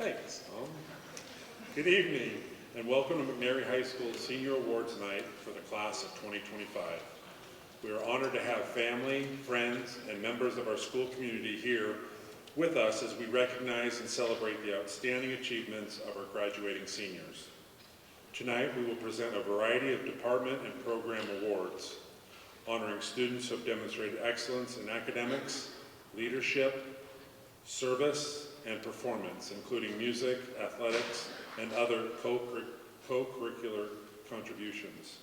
Thanks, Tom. Good evening, and welcome to McNairy High School's Senior Awards Night for the class of 2025. We are honored to have family, friends, and members of our school community here with us as we recognize and celebrate the outstanding achievements of our graduating seniors. Tonight, we will present a variety of department and program awards, honoring students who have demonstrated excellence in academics, leadership, service, and performance, including music, athletics, and other co-curricular contributions.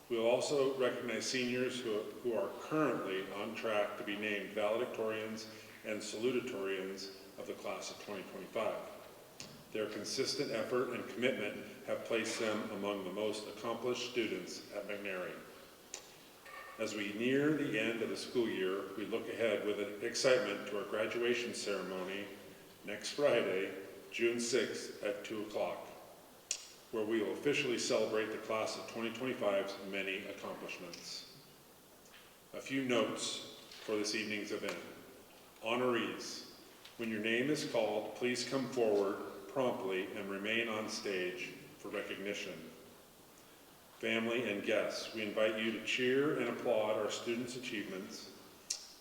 We will also recognize seniors who are currently on track to be named valedictorians and salutatorians of the class of 2025. Their consistent effort and commitment have placed them among the most accomplished students at McNairy. As we near the end of the school year, we look ahead with excitement to our graduation ceremony next Friday, June 6th at 2 o'clock, where we will officially celebrate the class of 2025's many accomplishments. A few notes for this evening's event. Honorees, when your name is called, please come forward promptly and remain on stage for recognition. Family and guests, we invite you to cheer and applaud our students' achievements.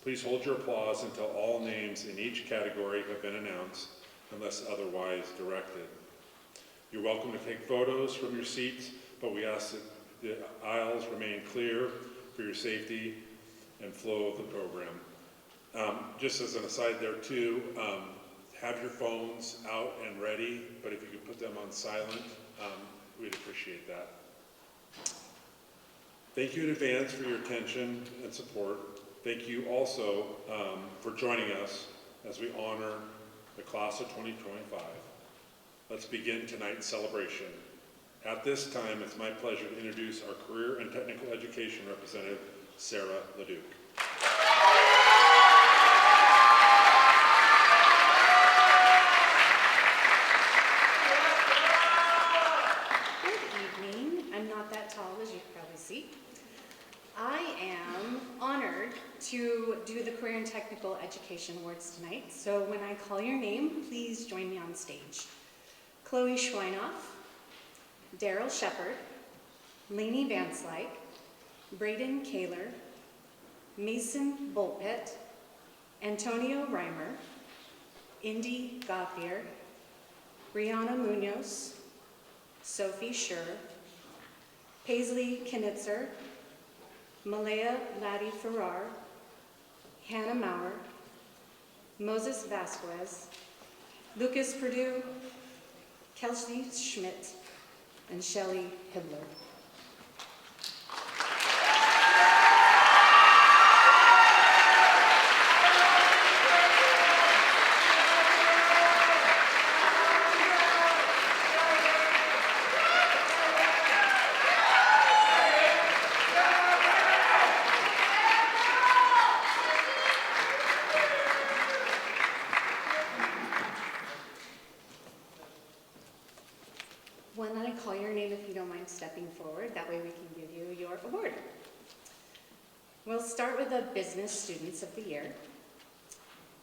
Please hold your applause until all names in each category have been announced, unless otherwise directed. You're welcome to take photos from your seats, but we ask that the aisles remain clear for your safety and flow of the program. Just as an aside there too, have your phones out and ready, but if you could put them on silent, we'd appreciate that. Thank you in advance for your attention and support. Thank you also for joining us as we honor the class of 2025. Let's begin tonight's celebration. At this time, it's my pleasure to introduce our Career and Technical Education Representative, Sarah Leduc. I am honored to do the Career and Technical Education Awards tonight, so when I call your name, please join me on stage. Chloe Schweinoff, Daryl Shepard, Lainey Vanslyke, Braden Kaler, Mason Boltpit, Antonio Reimer, Indy Gauthier, Brianna Munoz, Sophie Schur, Paisley Knitzer, Malaya Laddie Farrar, Hannah Maurer, Moses Vasquez, Lucas Perdue, Kelsey Schmidt, and Shelley Hibler. When I call your name, if you don't mind stepping forward, that way we can give you your award. We'll start with the Business Students of the Year.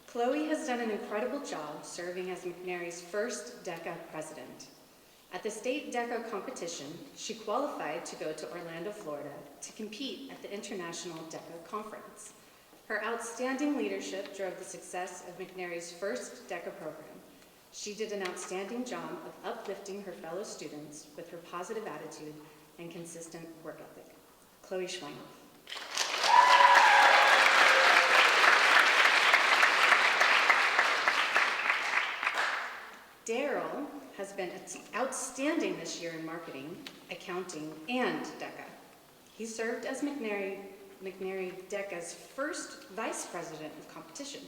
Chloe has done an incredible job serving as McNairy's first DECA president. At the state DECA competition, she qualified to go to Orlando, Florida to compete at the International DECA Conference. Her outstanding leadership drove the success of McNairy's first DECA program. She did an outstanding job of uplifting her fellow students with her positive attitude and consistent work ethic. Chloe Schweinoff. Daryl has been outstanding this year in marketing, accounting, and DECA. He served as McNairy DECA's first vice president of competition.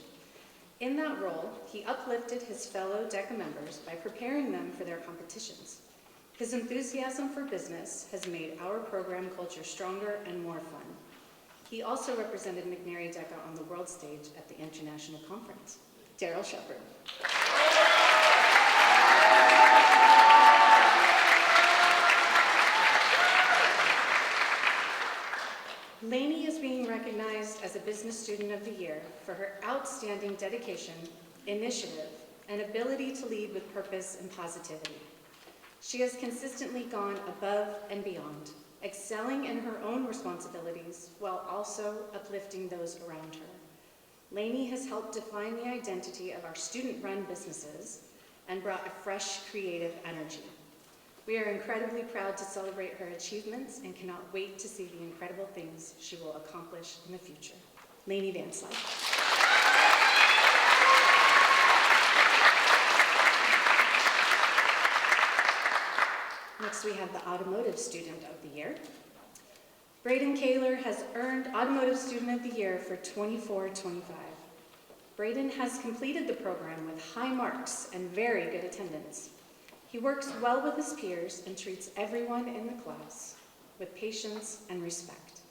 In that role, he uplifted his fellow DECA members by preparing them for their competitions. His enthusiasm for business has made our program culture stronger and more fun. He also represented McNairy DECA on the world stage at the International Conference. Daryl Shepard. Lainey is being recognized as a Business Student of the Year for her outstanding dedication, initiative, and ability to lead with purpose and positivity. She has consistently gone above and beyond, excelling in her own responsibilities while also uplifting those around her. Lainey has helped define the identity of our student-run businesses and brought a fresh, creative energy. We are incredibly proud to celebrate her achievements and cannot wait to see the incredible things she will accomplish in the future. Lainey Vansley. Next, we have the Automotive Student of the Year. Braden Kaler has earned Automotive Student of the Year for 24-25. Braden has completed the program with high marks and very good attendance. He works well with his peers and treats everyone in the class with patience and respect.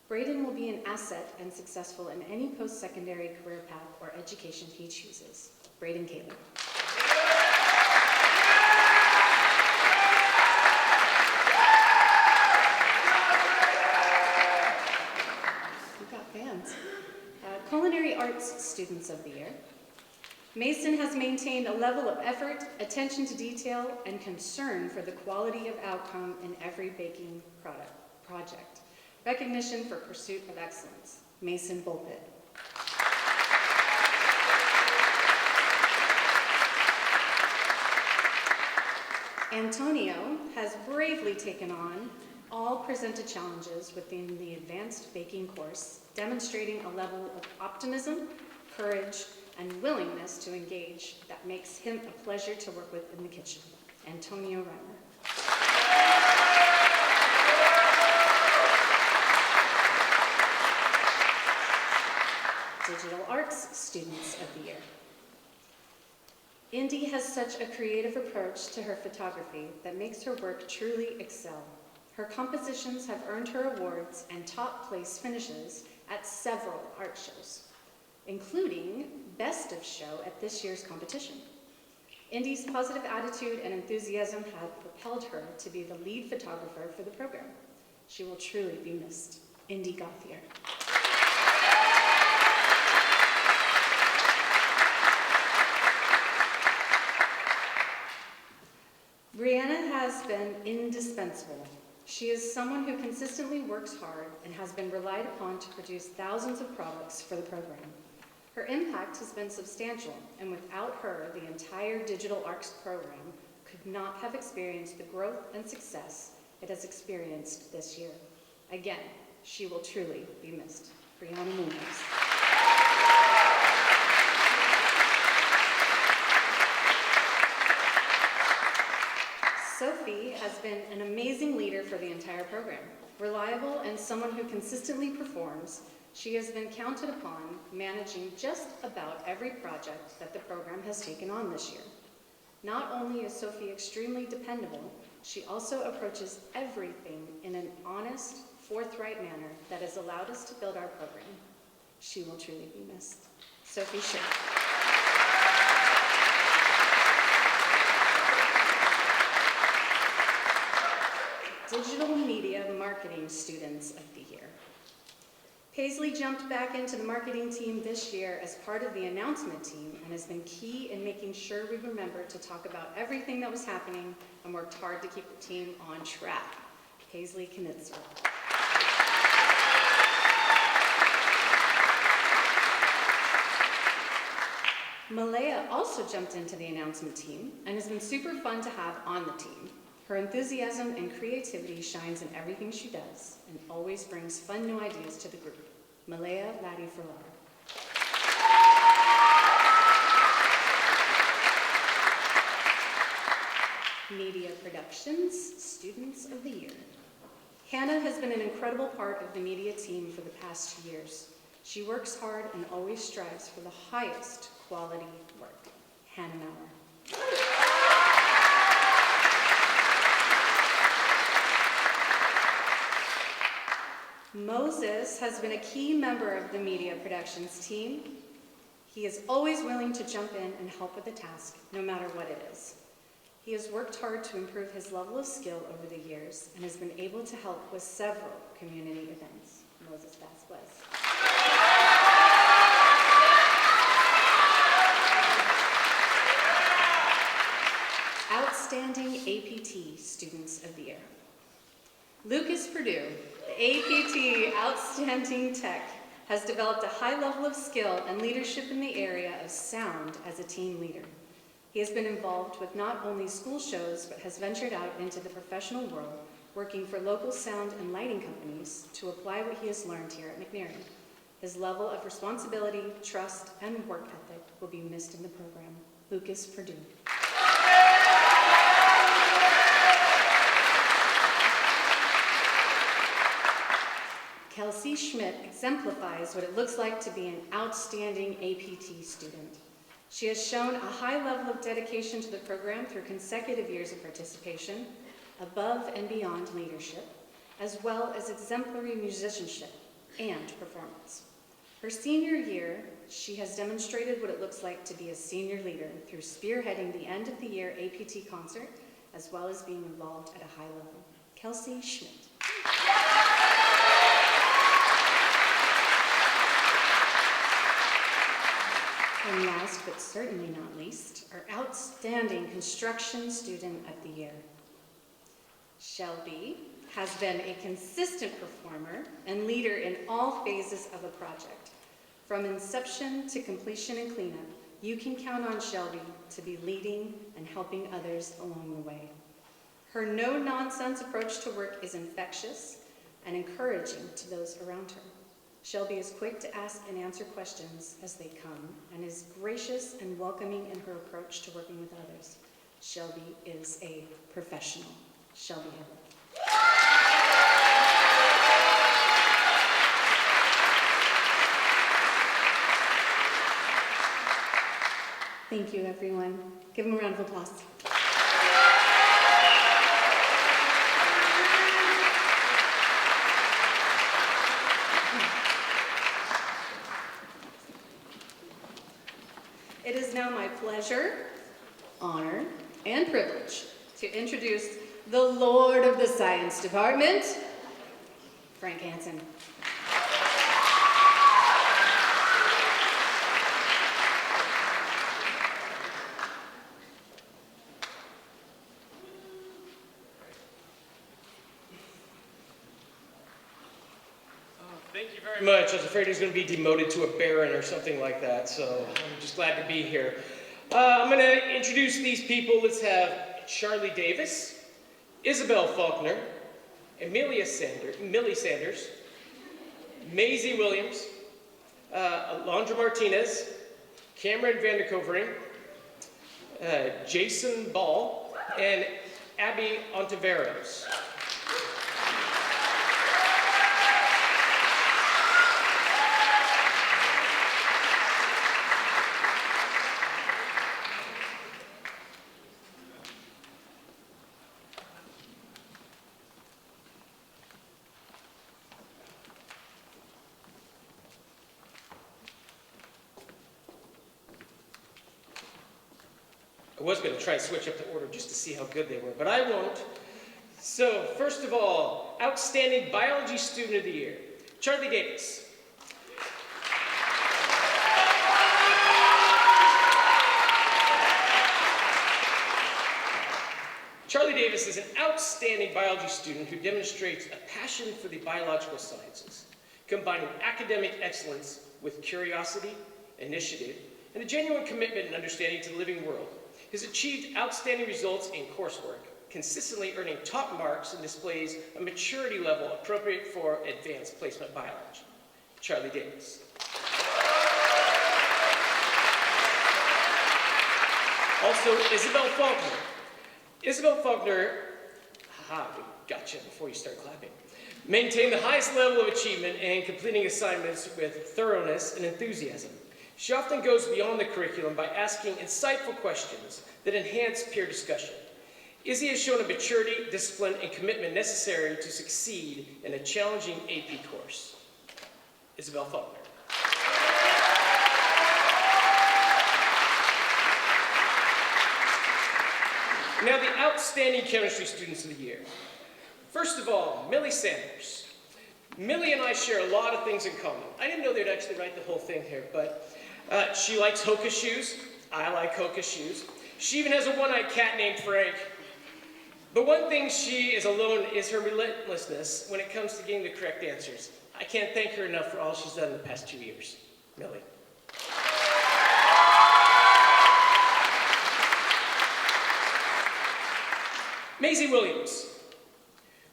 Braden will be an asset and successful in any post-secondary career path or education he chooses. Braden Kaler. Culinary Arts Students of the Year. Mason has maintained a level of effort, attention to detail, and concern for the quality of outcome in every baking project. Recognition for pursuit of excellence. Mason Bulpit. Antonio has bravely taken on all presented challenges within the advanced baking course, demonstrating a level of optimism, courage, and willingness to engage that makes him a pleasure to work with in the kitchen. Antonio Reimer. Digital Arts Students of the Year. Indy has such a creative approach to her photography that makes her work truly excel. Her compositions have earned her awards and top place finishes at several art shows, including Best of Show at this year's competition. Indy's positive attitude and enthusiasm have propelled her to be the lead photographer for the program. She will truly be missed. Indy Gauthier. Brianna has been indispensable. She is someone who consistently works hard and has been relied upon to produce thousands of products for the program. Her impact has been substantial, and without her, the entire Digital Arts program could not have experienced the growth and success it has experienced this year. Again, she will truly be missed. Brianna Munoz. Sophie has been an amazing leader for the entire program. Reliable and someone who consistently performs, she has been counted upon managing just about every project that the program has taken on this year. Not only is Sophie extremely dependable, she also approaches everything in an honest, forthright manner that has allowed us to build our program. She will truly be missed. Sophie Schiff. Digital Media Marketing Students of the Year. Paisley jumped back into the marketing team this year as part of the announcement team and has been key in making sure we remember to talk about everything that was happening and worked hard to keep the team on track. Paisley Knitzer. Malaya also jumped into the announcement team and has been super fun to have on the team. Her enthusiasm and creativity shines in everything she does and always brings fun new ideas to the group. Malaya Laddie Ferrara. Media Productions Students of the Year. Hannah has been an incredible part of the media team for the past 2 years. She works hard and always strives for the highest quality work. Hannah Maurer. Moses has been a key member of the media productions team. He is always willing to jump in and help with the task, no matter what it is. He has worked hard to improve his level of skill over the years and has been able to help with several community events. Moses Vasquez. Outstanding APT Students of the Year. Lucas Purdue, the APT Outstanding Tech, has developed a high level of skill and leadership in the area of sound as a team leader. He has been involved with not only school shows, but has ventured out into the professional world, working for local sound and lighting companies to apply what he has learned here at McNary. His level of responsibility, trust, and work ethic will be missed in the program. Lucas Purdue. Kelsey Schmidt exemplifies what it looks like to be an outstanding APT student. She has shown a high level of dedication to the program through consecutive years of participation, above and beyond leadership, as well as exemplary musicianship and performance. Her senior year, she has demonstrated what it looks like to be a senior leader through spearheading the end of the year APT concert, as well as being involved at a high level. Kelsey Schmidt. And last but certainly not least, our outstanding construction student of the year. Shelby has been a consistent performer and leader in all phases of a project. From inception to completion and cleanup, you can count on Shelby to be leading and helping others along the way. Her no-nonsense approach to work is infectious and encouraging to those around her. Shelby is quick to ask and answer questions as they come and is gracious and welcoming in her approach to working with others. Shelby is a professional. Shelby Heather. Thank you, everyone. Give them a round of applause. It is now my pleasure, honor, and privilege to introduce the Lord of the Science Department, Frank Hansen. Thank you very much. I was afraid he was going to be demoted to a baron or something like that, so I'm just glad to be here. I'm going to introduce these people. Let's have Charlie Davis, Isabel Faulkner, Millie Sanders, Maisie Williams, Alondra Martinez, Cameron Vandercovering, Jason Ball, and Abby Ontiveros. I was going to try and switch up the order just to see how good they were, but I won't. So, first of all, Outstanding Biology Student of the Year, Charlie Davis. Charlie Davis is an outstanding biology student who demonstrates a passion for the biological sciences, combining academic excellence with curiosity, initiative, and a genuine commitment and understanding to the living world. Has achieved outstanding results in coursework, consistently earning top marks and displays a maturity level appropriate for advanced placement biology. Charlie Davis. Also, Isabel Faulkner. Isabel Faulkner, we got you before you start clapping, maintained the highest level of achievement and completing assignments with thoroughness and enthusiasm. She often goes beyond the curriculum by asking insightful questions that enhance peer discussion. Izzy has shown a maturity, discipline, and commitment necessary to succeed in a challenging AP course. Isabel Faulkner. Now the Outstanding Chemistry Students of the Year. First of all, Millie Sanders. Millie and I share a lot of things in common. I didn't know they'd actually write the whole thing here, but she likes Hoka shoes. I like Hoka shoes. She even has a one-eyed cat named Frank. But one thing she is alone is her relentlessness when it comes to getting the correct answers. I can't thank her enough for all she's done in the past 2 years. Millie. Maisie Williams.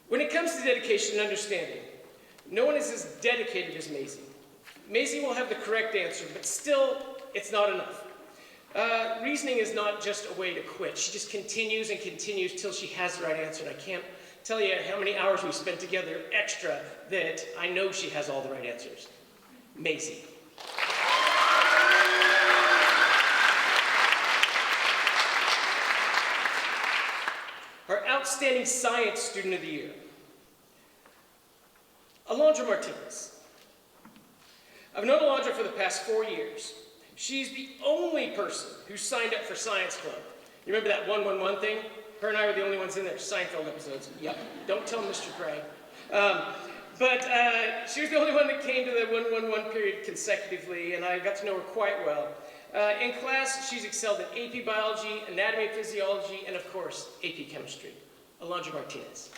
When it comes to dedication and understanding, no one is as dedicated as Maisie. Maisie will have the correct answer, but still, it's not enough. Reasoning is not just a way to quit. She just continues and continues till she has the right answer. And I can't tell you how many hours we've spent together extra that I know she has all the right answers. Maisie. Our outstanding science student of the year, Alondra Martinez. I've known Alondra for the past 4 years. She's the only person who signed up for Science Club. You remember that 111 thing? Her and I were the only ones in there, Seinfeld episodes. Yep, don't tell Mr. Craig. But she was the only one that came to the 111 period consecutively, and I got to know her quite well. In class, she's excelled in AP Biology, Anatomy and Physiology, and of course, AP Chemistry. Alondra Martinez.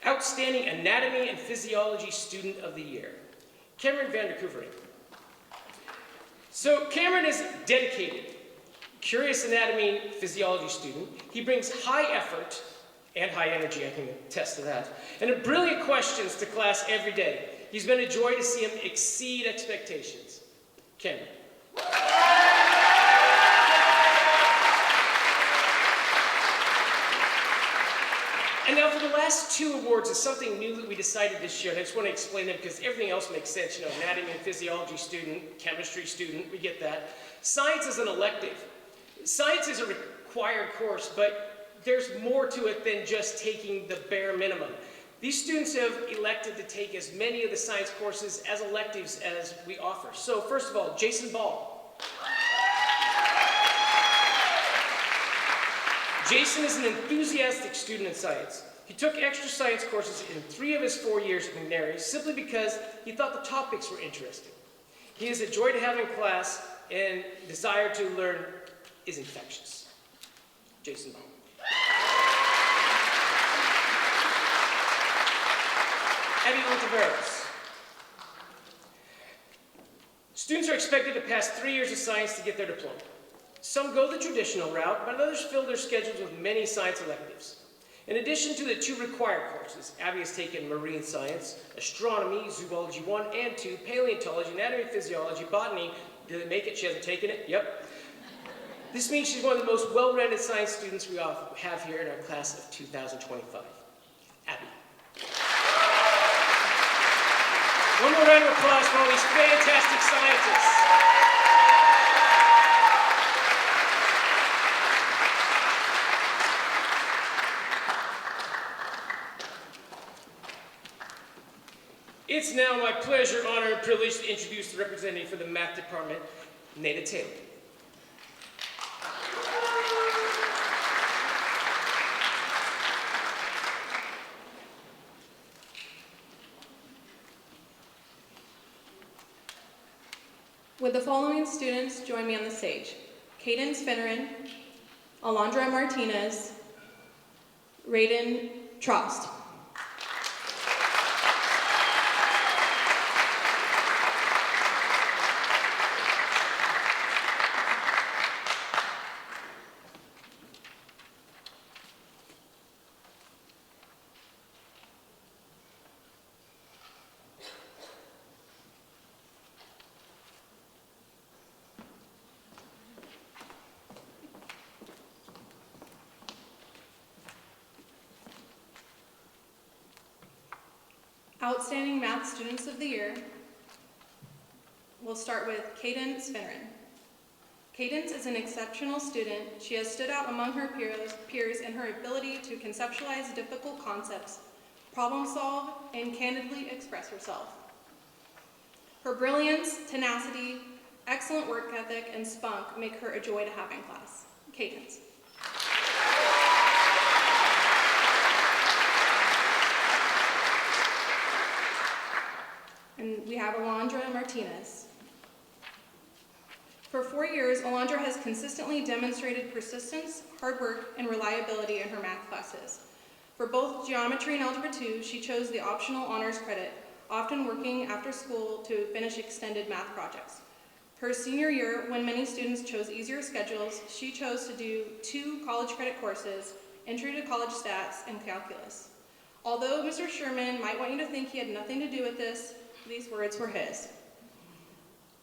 Outstanding Anatomy and Physiology Student of the Year, Cameron van der Koevering. So Cameron is dedicated, curious anatomy physiology student. He brings high effort and high energy, I can attest to that, and brilliant questions to class every day. He's been a joy to see him exceed expectations. Cameron. And now for the last 2 awards is something new that we decided this year, and I just want to explain them because everything else makes sense. You know, anatomy and physiology student, chemistry student, we get that. Science is an elective. Science is a required course, but there's more to it than just taking the bare minimum. These students have elected to take as many of the science courses as electives as we offer. So first of all, Jason Ball. Jason is an enthusiastic student in science. He took extra science courses in 3 of his 4 years at McNary simply because he thought the topics were interesting. He is a joy to have in class, and desire to learn is infectious. Jason Ball. Abby Ontiveros. Students are expected to pass 3 years of science to get their diploma. Some go the traditional route, but others fill their schedules with many science electives. In addition to the 2 required courses, Abby has taken marine science, astronomy, zoology 1 and 2, paleontology, anatomy and physiology, botany. Did it make it? She hasn't taken it? Yep. This means she's one of the most well-rounded science students we have here in our class of 2025. Abby. One more round of applause for all these fantastic scientists. It's now my pleasure, honor, and privilege to introduce the representative for the math department, Nada Taylor. Would the following students join me on the stage? Cadence Finneran, Alondra Martinez, Raiden Trost. Outstanding Math Students of the Year. We'll start with Cadence Finneran. Cadence is an exceptional student. She has stood out among her peers in her ability to conceptualize difficult concepts, problem solve, and candidly express herself. Her brilliance, tenacity, excellent work ethic, and spunk make her a joy to have in class. Cadence. we have Alondra Martinez. For 4 years, Alondra has consistently demonstrated persistence, hard work, and reliability in her math classes. For both geometry and algebra 2, she chose the optional honors credit, often working after school to finish extended math projects. Her senior year, when many students chose easier schedules, she chose to do 2 college credit courses, Intro to College Stats and Calculus. Although Mr. Sherman might want you to think he had nothing to do with this, these words were his.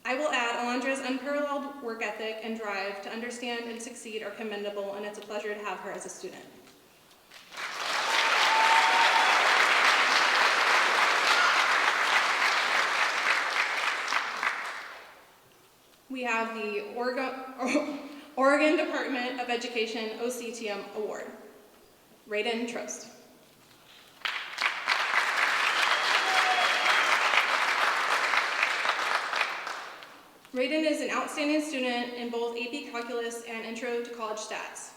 I will add, Alondra's unparalleled work ethic and drive to understand and succeed are commendable, and it's a pleasure to have her as a student. We have the Oregon Department of Education OCTM Award. Raiden Trost. Raiden is an outstanding student in both AP Calculus and Intro to College Stats.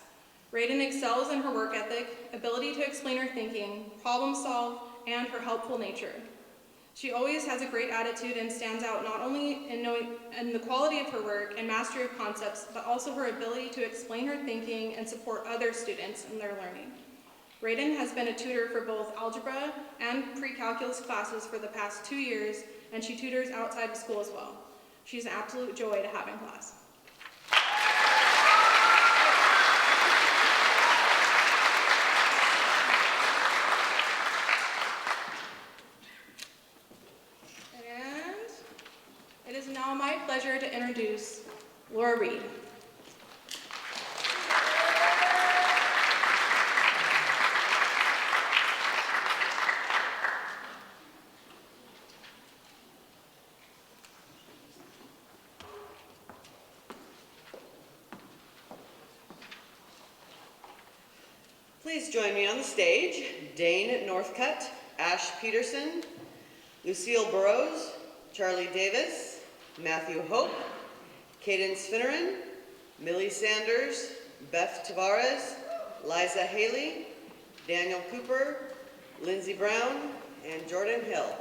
Raiden excels in her work ethic, ability to explain her thinking, problem solve, and her helpful nature. She always has a great attitude and stands out not only in the quality of her work and mastery of concepts, but also her ability to explain her thinking and support other students in their learning. Raiden has been a tutor for both algebra and pre-calculus classes for the past 2 years, and she tutors outside of school as well. She's an absolute joy to have in class. It is now my pleasure to introduce Laura Reed. Please join me on the stage, Dane Northcutt, Ash Peterson, Lucille Burrows, Charlie Davis, Matthew Hope, Cadence Finneran, Millie Sanders, Beth Tavares, Liza Haley, Daniel Cooper, Lindsey Brown, and Jordan Hill.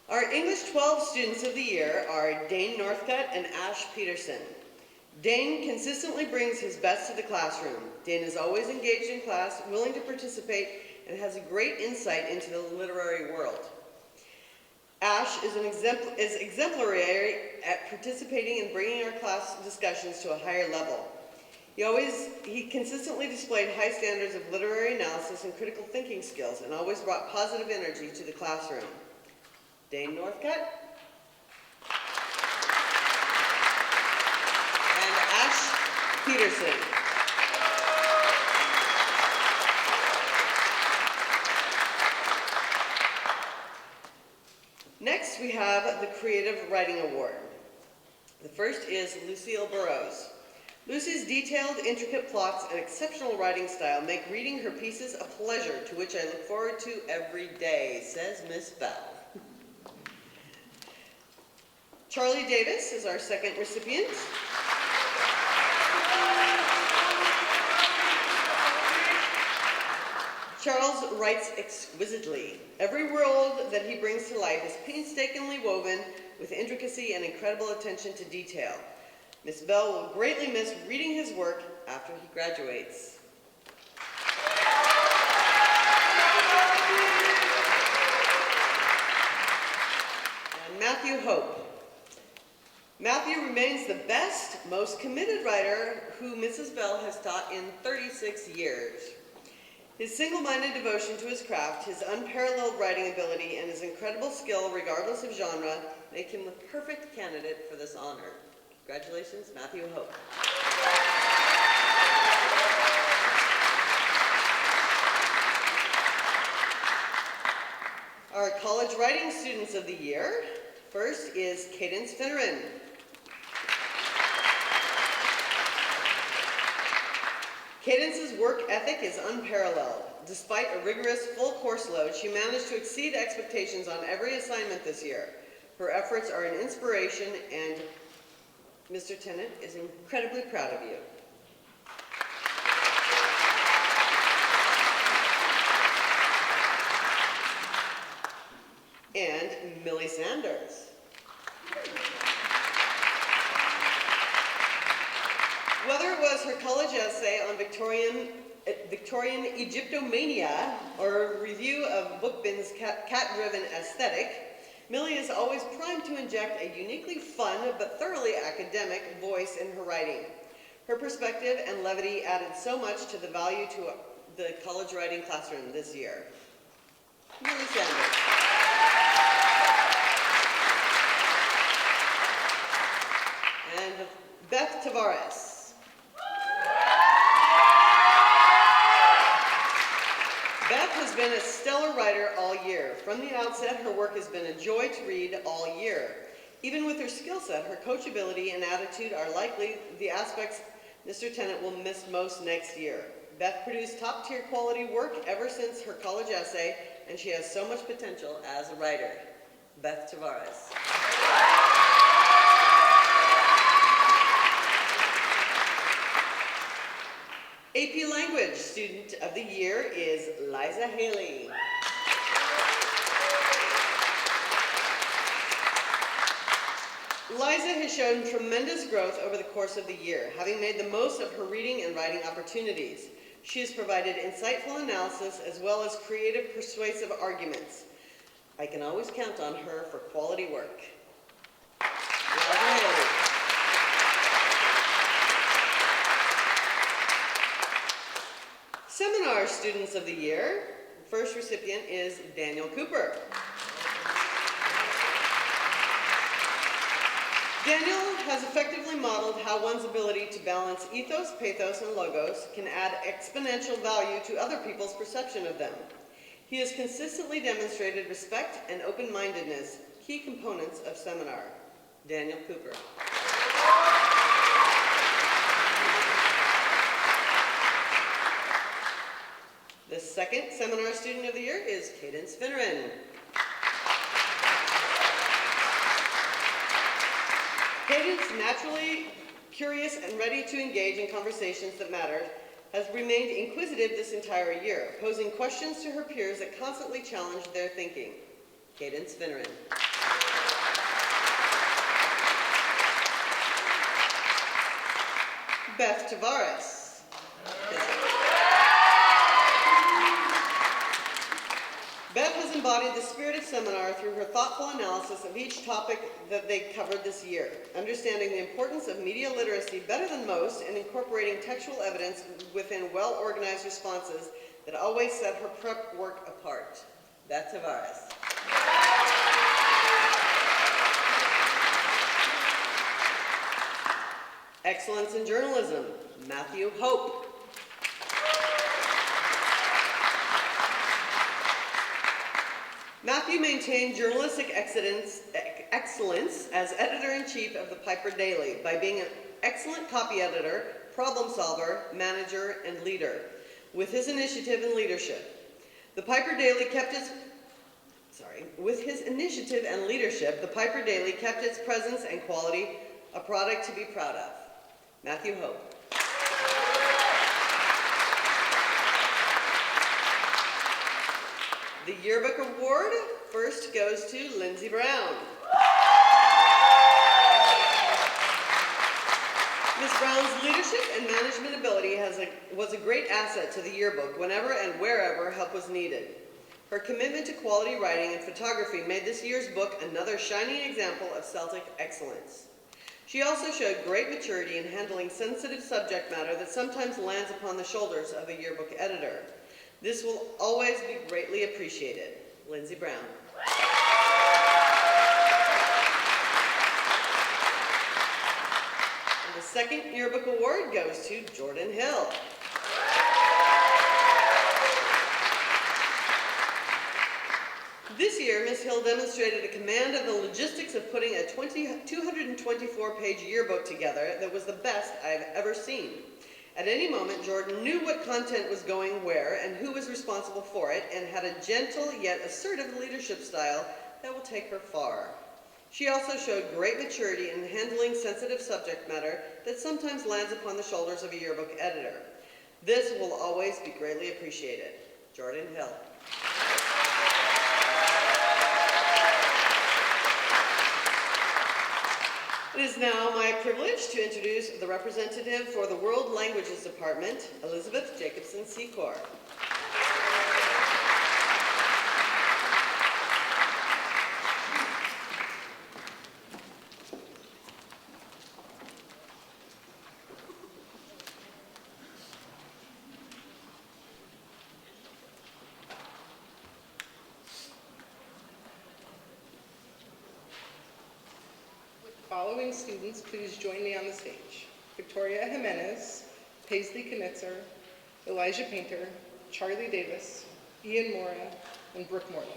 Our English 12 Students of the Year are Dane Northcutt and Ash Peterson. Dane consistently brings his best to the classroom. Dane is always engaged in class, willing to participate, and has a great insight into the literary world. Ash is exemplary at participating and bringing our class discussions to a higher level. He consistently displayed high standards of literary analysis and critical thinking skills, and always brought positive energy to the classroom. Dane Northcutt. And Ash Peterson. Next, we have the Creative Writing Award. The first is Lucille Burrows. Lucy's detailed, intricate plots and exceptional writing style make reading her pieces a pleasure to which I look forward to every day, says Miss Bell. Charlie Davis is our second recipient. Charles writes exquisitely. Every world that he brings to life is painstakingly woven with intricacy and incredible attention to detail. Miss Bell will greatly miss reading his work after he graduates. And Matthew Hope. Matthew remains the best, most committed writer who Mrs. Bell has taught in 36 years. His single-minded devotion to his craft, his unparalleled writing ability, and his incredible skill, regardless of genre, make him the perfect candidate for this honor. Congratulations, Matthew Hope. Our College Writing Students of the Year. First is Cadence Finneran. Cadence's work ethic is unparalleled. Despite a rigorous full course load, she managed to exceed expectations on every assignment this year. Her efforts are an inspiration, and Mr. Tennant is incredibly proud of you. And Millie Sanders. Whether it was her college essay on Victorian Egyptomania or a review of Bookbin's cat-driven aesthetic, Millie is always primed to inject a uniquely fun but thoroughly academic voice in her writing. Her perspective and levity added so much to the value to the college writing classroom this year. Millie Sanders. And Beth Tavares. Beth has been a stellar writer all year. From the outset, her work has been a joy to read all year. Even with her skill set, her coachability and attitude are likely the aspects Mr. Tennant will miss most next year. Beth produced top-tier quality work ever since her college essay, and she has so much potential as a writer. Beth Tavares. AP Language Student of the Year is Liza Haley. Liza has shown tremendous growth over the course of the year, having made the most of her reading and writing opportunities. She has provided insightful analysis as well as creative, persuasive arguments. I can always count on her for quality work. Liza Haley. Seminar Students of the Year, first recipient is Daniel Cooper. Daniel has effectively modeled how one's ability to balance ethos, pathos, and logos can add exponential value to other people's perception of them. He has consistently demonstrated respect and open-mindedness, key components of seminar. Daniel Cooper. The second Seminar Student of the Year is Cadence Finneran. Cadence, naturally curious and ready to engage in conversations that matter, has remained inquisitive this entire year, posing questions to her peers that constantly challenge their thinking. Cadence Finneran. Beth Tavares. Beth has embodied the spirit of seminar through her thoughtful analysis of each topic that they covered this year, understanding the importance of media literacy better than most and incorporating textual evidence within well-organized responses that always set her prep work apart. Beth Tavares. Excellence in Journalism, Matthew Hope. Matthew maintained journalistic excellence as editor-in-chief of the Piper Daily by being an excellent copy editor, problem solver, manager, and leader. With his initiative and leadership, the Piper Daily kept its presence and quality, a product to be proud of. Matthew Hope. The Yearbook Award first goes to Lindsay Brown. Ms. Brown's leadership and management ability was a great asset to the yearbook whenever and wherever help was needed. Her commitment to quality writing and photography made this year's book another shining example of Celtic excellence. She also showed great maturity in handling sensitive subject matter that sometimes lands upon the shoulders of a yearbook editor. This will always be greatly appreciated. Lindsay Brown. And the second yearbook award goes to Jordan Hill. This year, Ms. Hill demonstrated a command of the logistics of putting a 224-page yearbook together that was the best I've ever seen. At any moment, Jordan knew what content was going where and who was responsible for it, and had a gentle yet assertive leadership style that will take her far. She also showed great maturity in handling sensitive subject matter that sometimes lands upon the shoulders of a yearbook editor. This will always be greatly appreciated. Jordan Hill. It is now my privilege to introduce the representative for the World Languages Department, Elizabeth Jacobson Secor. Following students, please join me on the stage. Victoria Jimenez, Paisley Knitzer, Elijah Painter, Charlie Davis, Ian Mora, and Brooke Moreland.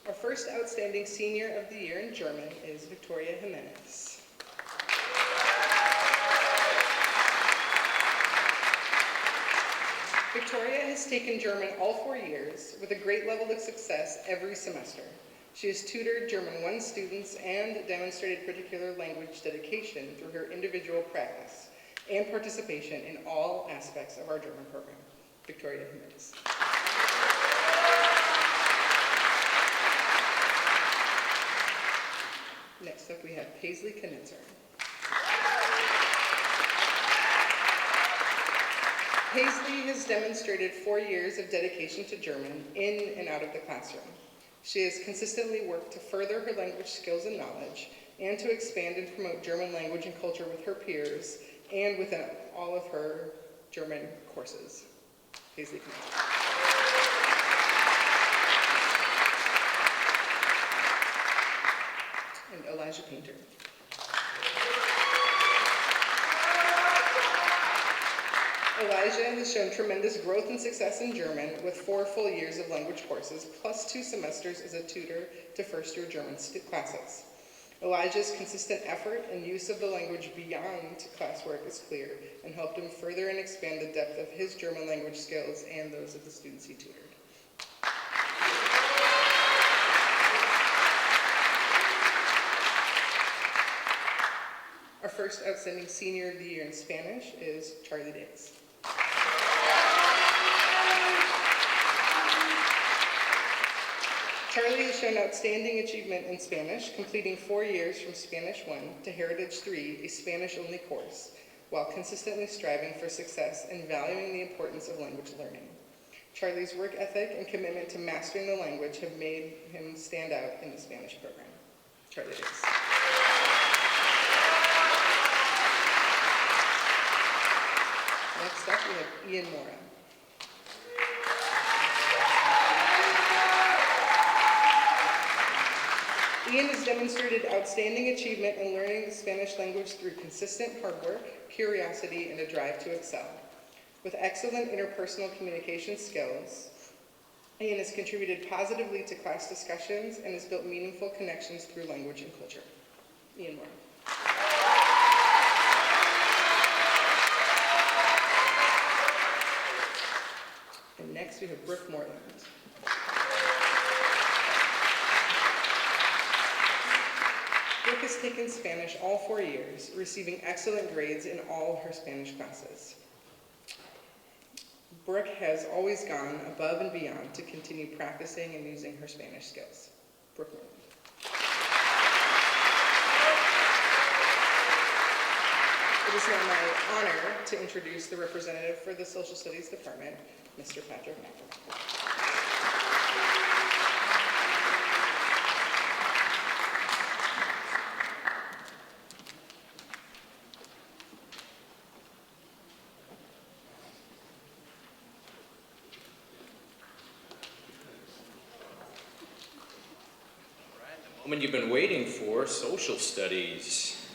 Our first outstanding senior of the year in German is Victoria Jimenez. Victoria has taken German all 4 years with a great level of success every semester. She has tutored German 1 students and demonstrated particular language dedication through her individual practice and participation in all aspects of our German program. Victoria Jimenez. Next up, we have Paisley Knitzer. Paisley has demonstrated 4 years of dedication to German in and out of the classroom. She has consistently worked to further her language skills and knowledge and to expand and promote German language and culture with her peers and within all of her German courses. Paisley Knitzer. And Elijah Painter. Elijah has shown tremendous growth and success in German with 4 full years of language courses, plus 2 semesters as a tutor to first-year German classes. Elijah's consistent effort and use of the language beyond classwork is clear and helped him further and expand the depth of his German language skills and those of the students he tutored. Our first outstanding senior of the year in Spanish is Charlie Davis. Charlie has shown outstanding achievement in Spanish, completing 4 years from Spanish 1 to Heritage 3, a Spanish-only course, while consistently striving for success and valuing the importance of language learning. Charlie's work ethic and commitment to mastering the language have made him stand out in the Spanish program. Charlie Davis. Next up, we have Ian Mora. Ian has demonstrated outstanding achievement in learning the Spanish language through consistent hard work, curiosity, and a drive to excel. With excellent interpersonal communication skills, Ian has contributed positively to class discussions and has built meaningful connections through language and culture. Ian Mora. And next we have Brooke Moreland. Brooke has taken Spanish all 4 years, receiving excellent grades in all her Spanish classes. Brooke has always gone above and beyond to continue practicing and using her Spanish skills. Brooke Moreland. It is now my honor to introduce the representative for the Social Studies Department, Mr. Patrick Macker. moment you've been waiting for, social studies.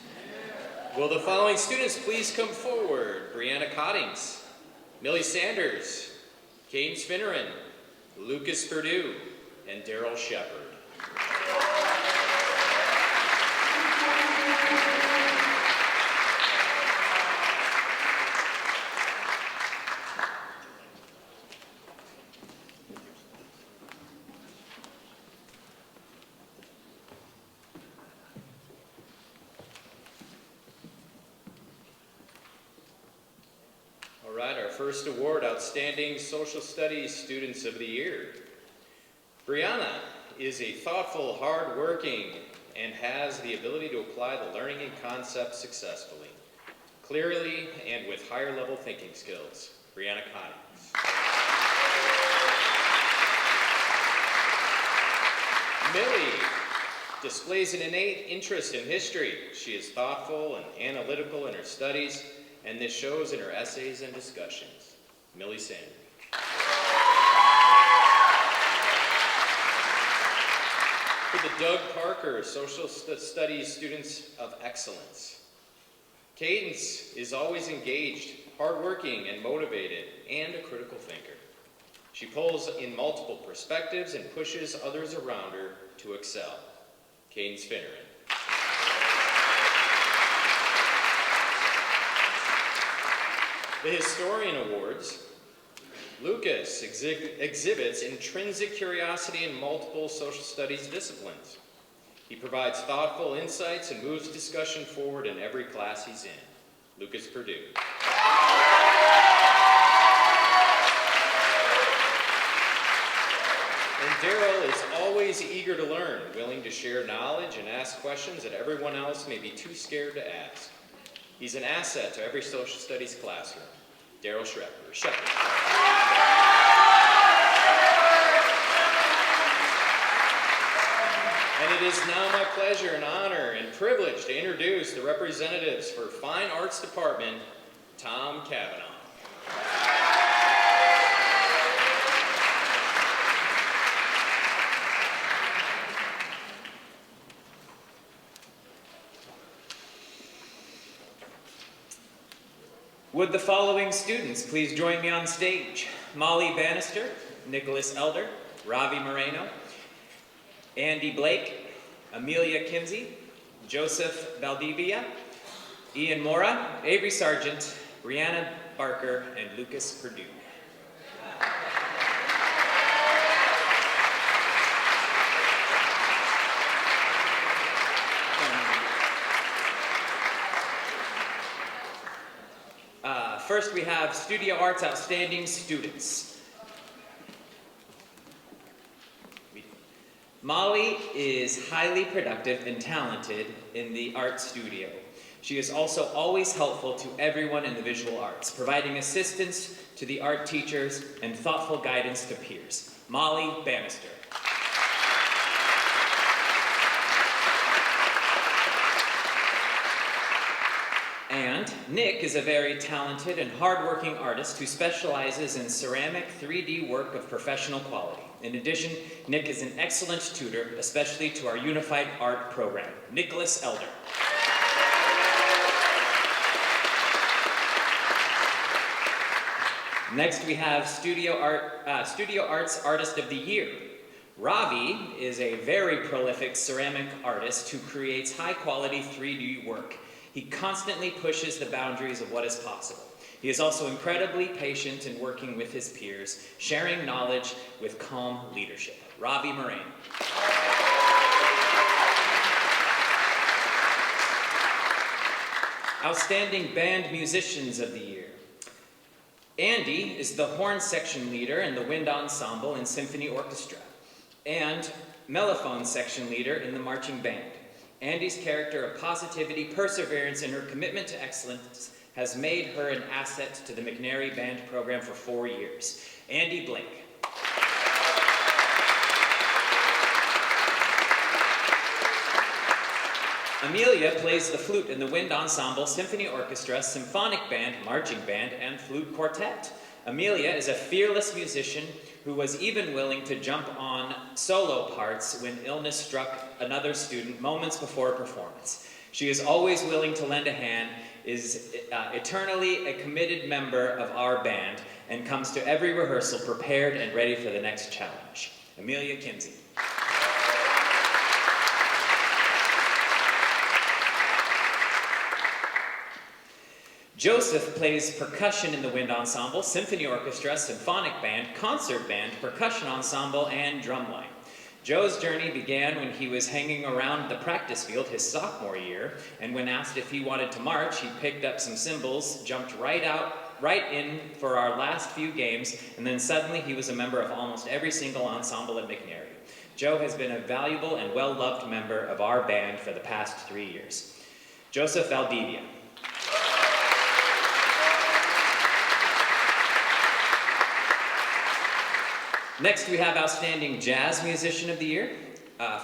Will the following students please come forward? Brianna Cottings, Millie Sanders, Caden Finneran, Lucas Perdue, and Daryl Shepard. All right, our first award, Outstanding Social Studies Students of the Year. Brianna is a thoughtful, hard-working, and has the ability to apply the learning and concepts successfully, clearly, and with higher-level thinking skills. Brianna Cottings. Millie displays an innate interest in history. She is thoughtful and analytical in her studies, and this shows in her essays and discussions. Millie Sanders. For the Doug Parker Social Studies Students of Excellence. Cadence is always engaged, hardworking and motivated, and a critical thinker. She pulls in multiple perspectives and pushes others around her to excel. Cadence Finneran. The Historian Awards. Lucas exhibits intrinsic curiosity in multiple social studies disciplines. He provides thoughtful insights and moves discussion forward in every class he's in. Lucas Perdue. And Daryl is always eager to learn, willing to share knowledge and ask questions that everyone else may be too scared to ask. He's an asset to every social studies classroom. Daryl Shepard. And it is now my pleasure and honor and privilege to introduce the representatives for Fine Arts Department, Tom Cavanaugh. Would the following students please join me on stage? Molly Bannister, Nicholas Elder, Ravi Moreno, Andy Blake, Amelia Kinsey, Joseph Valdivia, Ian Mora, Avery Sargent, Brianna Barker, and Lucas Perdue. First, we have Studio Arts Outstanding Students. Molly is highly productive and talented in the art studio. She is also always helpful to everyone in the visual arts, providing assistance to the art teachers and thoughtful guidance to peers. Molly Bannister. And Nick is a very talented and hardworking artist who specializes in ceramic 3D work of professional quality. In addition, Nick is an excellent tutor, especially to our Unified Art program. Nicholas Elder. Next we have Studio Arts Artist of the Year. Ravi is a very prolific ceramic artist who creates high-quality 3D work. He constantly pushes the boundaries of what is possible. He is also incredibly patient in working with his peers, sharing knowledge with calm leadership. Ravi Moraine. Outstanding Band Musicians of the Year. Andy is the horn section leader in the wind ensemble and symphony orchestra, and mellophone section leader in the marching band. Andy's character of positivity, perseverance, and her commitment to excellence has made her an asset to the McNary Band program for 4 years. Andy Blake. Amelia plays the flute in the wind ensemble, symphony orchestra, symphonic band, marching band, and flute quartet. Amelia is a fearless musician who was even willing to jump on solo parts when illness struck another student moments before a performance. She is always willing to lend a hand, is eternally a committed member of our band, and comes to every rehearsal prepared and ready for the next challenge. Amelia Kinsey. Joseph plays percussion in the wind ensemble, symphony orchestra, symphonic band, concert band, percussion ensemble, and drumline. Joe's journey began when he was hanging around the practice field his sophomore year, and when asked if he wanted to march, he picked up some cymbals, jumped right in for our last few games, and then suddenly he was a member of almost every single ensemble at McNary. Joe has been a valuable and well-loved member of our band for the past 3 years. Joseph Valdivia. Next, we have Outstanding Jazz Musician of the Year.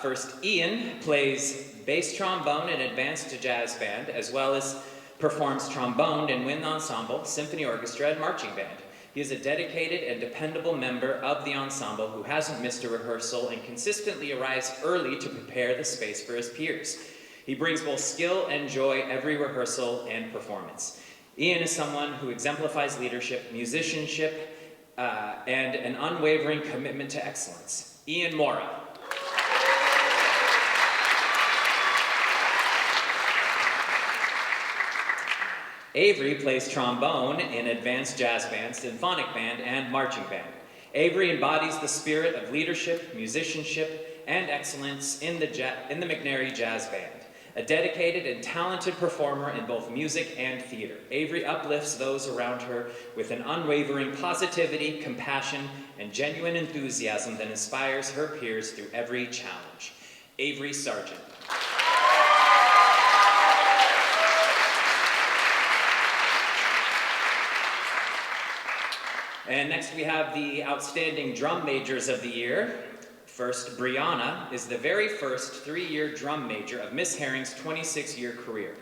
First, Ian plays bass trombone in Advanced Jazz Band, as well as performs trombone in wind ensemble, symphony orchestra, and marching band. He is a dedicated and dependable member of the ensemble who hasn't missed a rehearsal and consistently arrives early to prepare the space for his peers. He brings both skill and joy every rehearsal and performance. Ian is someone who exemplifies leadership, musicianship, and an unwavering commitment to excellence. Ian Mora. Avery plays trombone in Advanced Jazz Band, Symphonic Band, and Marching Band. Avery embodies the spirit of leadership, musicianship, and excellence in the McNary Jazz Band. A dedicated and talented performer in both music and theater, Avery uplifts those around her with an unwavering positivity, compassion, and genuine enthusiasm that inspires her peers through every challenge. Avery Sargent. And next we have the Outstanding Drum Majors of the Year. First, Brianna is the very first 3-year drum major of Miss Herring's 26-year career.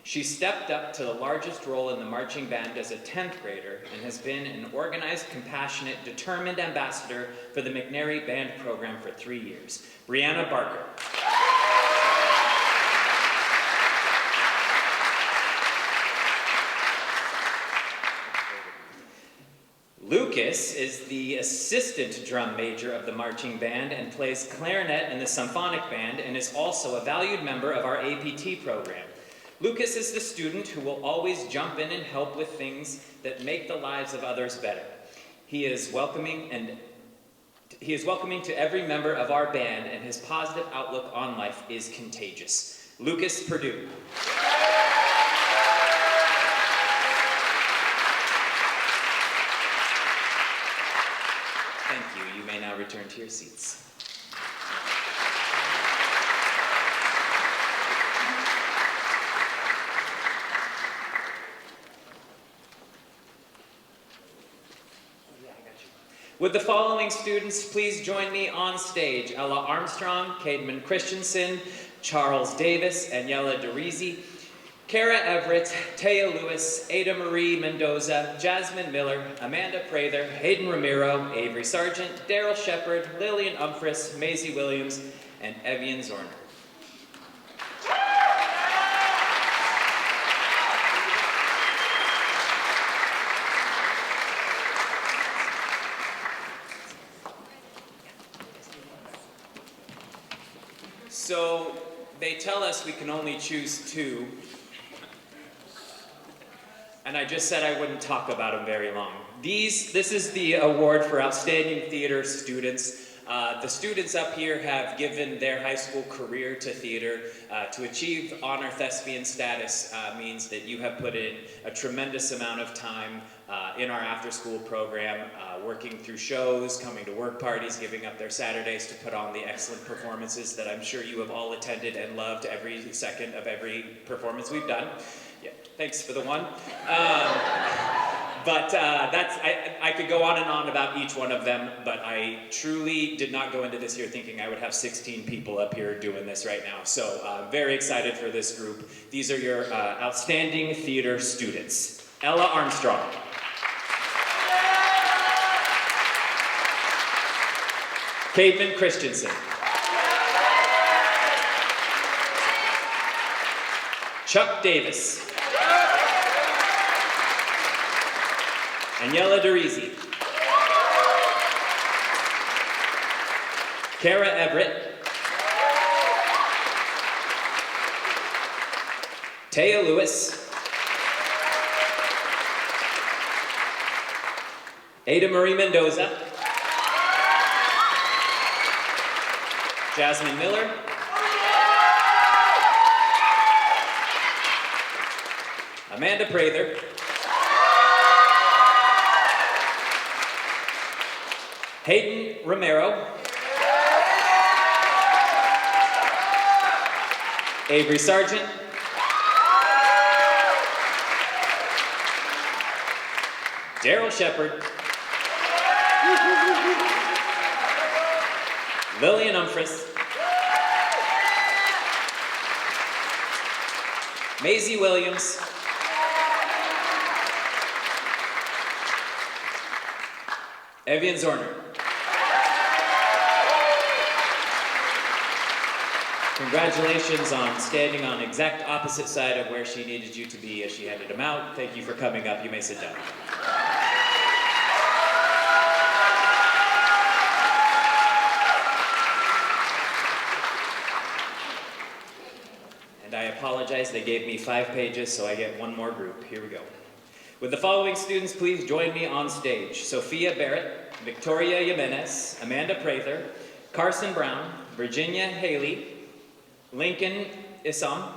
She stepped up to the largest role in the marching band as a 10th grader and has been an organized, compassionate, determined ambassador for the McNary Band program for 3 years. Brianna Barker. Lucas is the assistant drum major of the marching band and plays clarinet in the symphonic band and is also a valued member of our APT program. Lucas is the student who will always jump in and help with things that make the lives of others better. He is welcoming to every member of our band, and his positive outlook on life is contagious. Lucas Perdue. Thank you. You may now return to your seats. Would the following students please join me on stage? Ella Armstrong, Cademan Christensen, Charles Davis, Aniela DeRisi, Kara Everett, Taya Lewis, Ada Marie Mendoza, Jasmine Miller, Amanda Prather, Hayden Ramiro, Avery Sargent, Daryl Shepard, Lillian Umphris, Maisie Williams, and Evian Zorner. So they tell us we can only choose 2. And I just said I wouldn't talk about them very long. This is the award for outstanding theater students. The students up here have given their high school career to theater. To achieve honor thespian status means that you have put in a tremendous amount of time in our after-school program, working through shows, coming to work parties, giving up their Saturdays to put on the excellent performances that I'm sure you have all attended and loved every second of every performance we've done. Yeah, thanks for the one. I could go on and on about each one of them, but I truly did not go into this year thinking I would have 16 people up here doing this right now. So I'm very excited for this group. These are your outstanding theater students. Ella Armstrong. Cademan Christensen. Chuck Davis. Aniela DeRisi. Kara Everett. Taya Lewis. Ada Marie Mendoza. Jasmine Miller. Amanda Prather. Hayden Romero. Avery Sargent. Daryl Shepard. Lillian Umphris. Maisie Williams. Evian Zorner. Congratulations on standing on exact opposite side of where she needed you to be as she handed them out. Thank you for coming up. You may sit down. And I apologize, they gave me 5 pages, so I get one more group. Here we go. Would the following students please join me on stage? Sophia Barrett, Victoria Jimenez, Amanda Prather, Carson Brown, Virginia Haley, Lincoln Issam,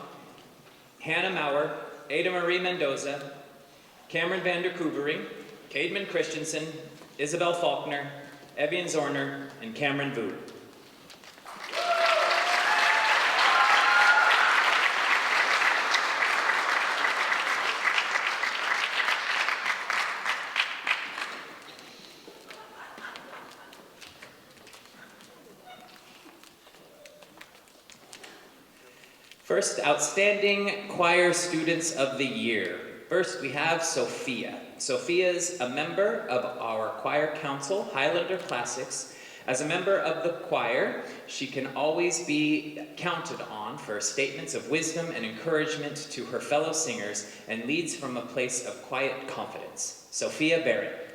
Hannah Maurer, Ada Marie Mendoza, Cameron Vander Koevering, Cademan Christensen, Isabel Faulkner, Evian Zorner, and Cameron Vu. First, Outstanding Choir Students of the Year. First, we have Sophia. Sophia is a member of our choir council, Highlander Classics. As a member of the choir, she can always be counted on for statements of wisdom and encouragement to her fellow singers and leads from a place of quiet confidence. Sophia Barrett.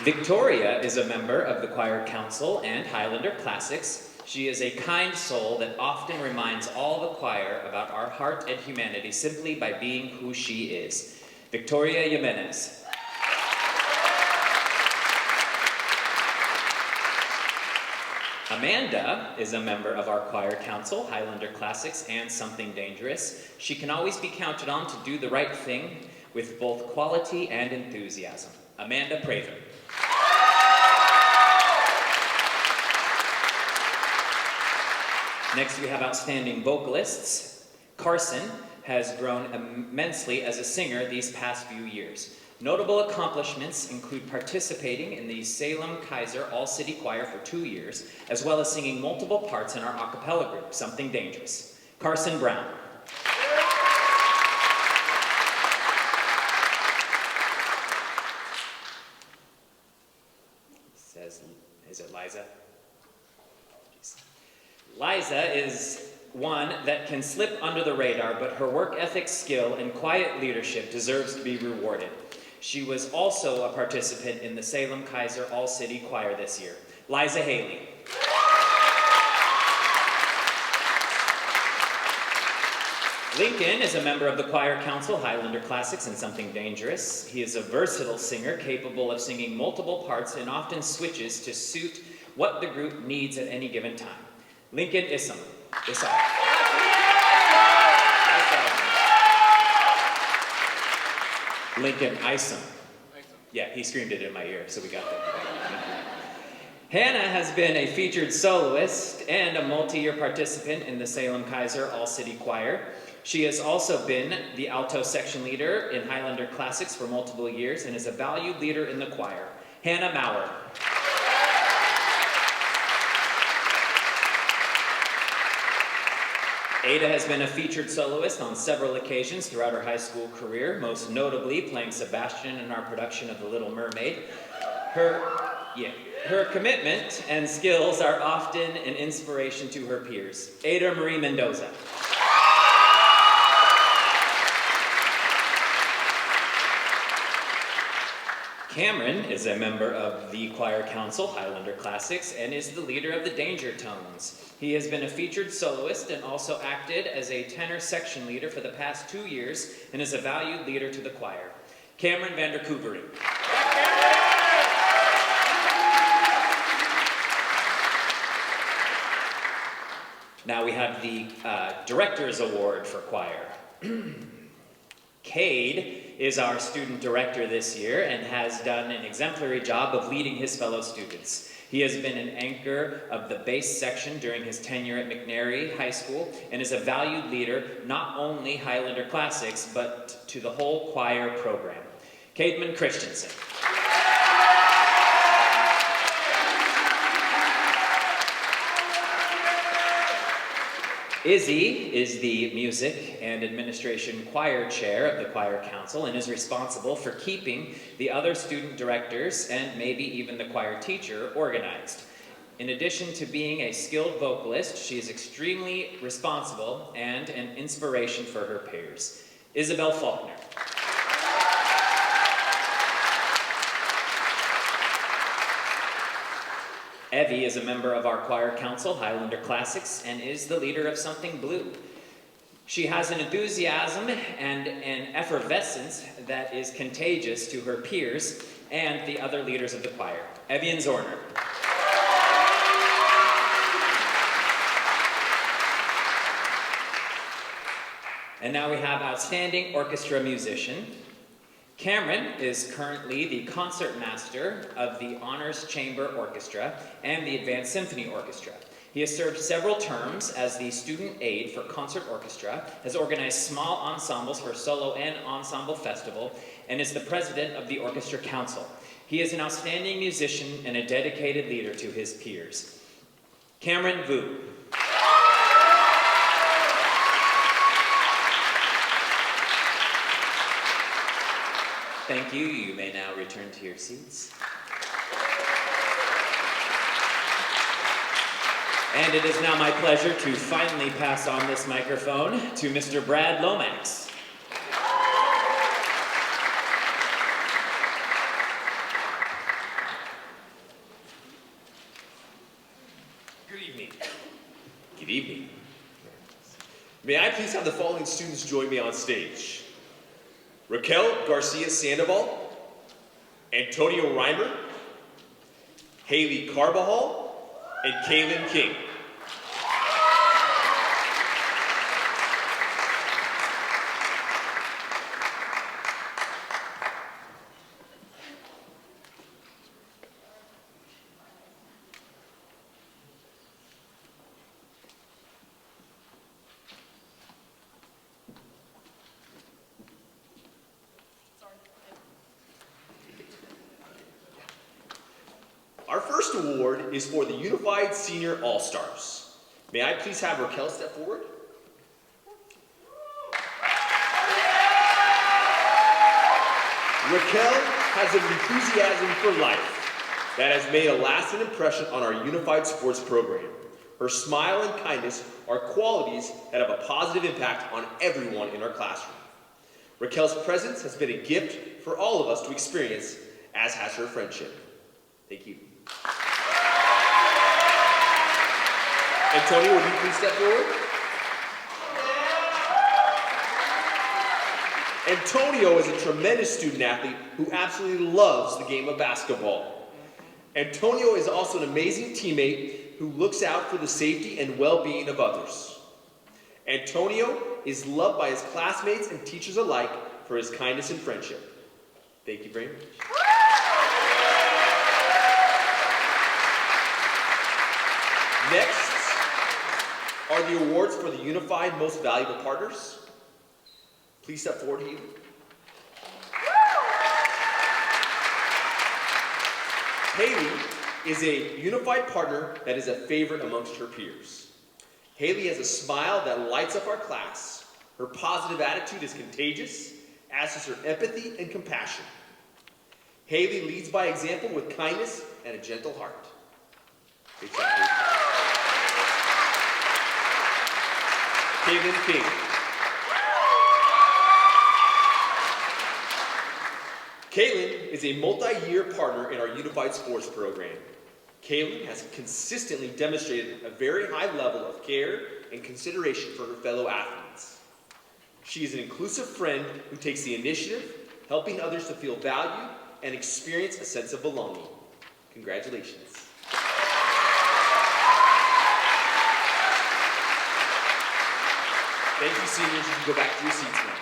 Victoria is a member of the Choir Council and Highlander Classics. She is a kind soul that often reminds all the choir about our heart and humanity simply by being who she is. Victoria Jimenez. Amanda is a member of our Choir Council, Highlander Classics, and Something Dangerous. She can always be counted on to do the right thing with both quality and enthusiasm. Amanda Prather. Next, we have outstanding vocalists. Carson has grown immensely as a singer these past few years. Notable accomplishments include participating in the Salem Kaiser All-City Choir for 2 years, as well as singing multiple parts in our a cappella group, Something Dangerous. Carson Brown. Is it Liza? Liza is one that can slip under the radar, but her work ethic, skill, and quiet leadership deserves to be rewarded. She was also a participant in the Salem Kaiser All-City Choir this year. Liza Haley. Lincoln is a member of the Choir Council, Highlander Classics, and Something Dangerous. He is a versatile singer, capable of singing multiple parts and often switches to suit what the group needs at any given time. Lincoln Issam. Lincoln Isom. Yeah, he screamed it in my ear, so we got that. Hannah has been a featured soloist and a multi-year participant in the Salem Kaiser All-City Choir. She has also been the alto section leader in Highlander Classics for multiple years and is a valued leader in the choir. Hannah Maurer. Ada has been a featured soloist on several occasions throughout her high school career, most notably playing Sebastian in our production of The Little Mermaid. Her commitment and skills are often an inspiration to her peers. Ada Marie Mendoza. Cameron is a member of the choir council, Highlander Classics, and is the leader of the Danger Tones. He has been a featured soloist and also acted as a tenor section leader for the past 2 years and is a valued leader to the choir. Cameron Vander Koevering. Now we have the Director's Award for choir. Cade is our student director this year and has done an exemplary job of leading his fellow students. He has been an anchor of the bass section during his tenure at McNary High School and is a valued leader, not only Highlander Classics, but to the whole choir program. Cademan Christensen. Izzy is the Music and Administration Choir Chair of the Choir Council and is responsible for keeping the other student directors and maybe even the choir teacher organized. In addition to being a skilled vocalist, she is extremely responsible and an inspiration for her peers. Isabel Faulkner. Evie is a member of our choir council, Highlander Classics, and is the leader of Something Blue. She has an enthusiasm and an effervescence that is contagious to her peers and the other leaders of the choir. Evian Zorner. And now we have Outstanding Orchestra Musician. Cameron is currently the concertmaster of the Honors Chamber Orchestra and the Advanced Symphony Orchestra. He has served several terms as the student aide for concert orchestra, has organized small ensembles for solo and ensemble festival, and is the president of the orchestra council. He is an outstanding musician and a dedicated leader to his peers. Cameron Vu. Thank you. You may now return to your seats. And it is now my pleasure to finally pass on this microphone to Mr. Brad Lomax. Good evening. Good evening. May I please have the following students join me on stage? Raquel Garcia Sandoval, Antonio Reimer, Haley Carbajal, and Kaylin King. Our first award is for the Unified Senior All-Stars. May I please have Raquel step forward? Raquel has an enthusiasm for life that has made a lasting impression on our Unified Sports program. Her smile and kindness are qualities that have a positive impact on everyone in our classroom. Raquel's presence has been a gift for all of us to experience, as has her friendship. Thank you. Antonio, would you please step forward? Antonio is a tremendous student athlete who absolutely loves the game of basketball. Antonio is also an amazing teammate who looks out for the safety and well-being of others. Antonio is loved by his classmates and teachers alike for his kindness and friendship. Thank you very much. Next are the awards for the Unified Most Valuable Partners. Please step forward, Haley. Haley is a Unified partner that is a favorite amongst her peers. Haley has a smile that lights up our class. Her positive attitude is contagious, as is her empathy and compassion. Haley leads by example with kindness and a gentle heart. Big job, Haley. Kaylin King. Kaylin is a multi-year partner in our Unified Sports program. Kaylin has consistently demonstrated a very high level of care and consideration for her fellow athletes. She is an inclusive friend who takes the initiative, helping others to feel valued and experience a sense of belonging. Congratulations. Thank you, seniors. You can go back to your seats now.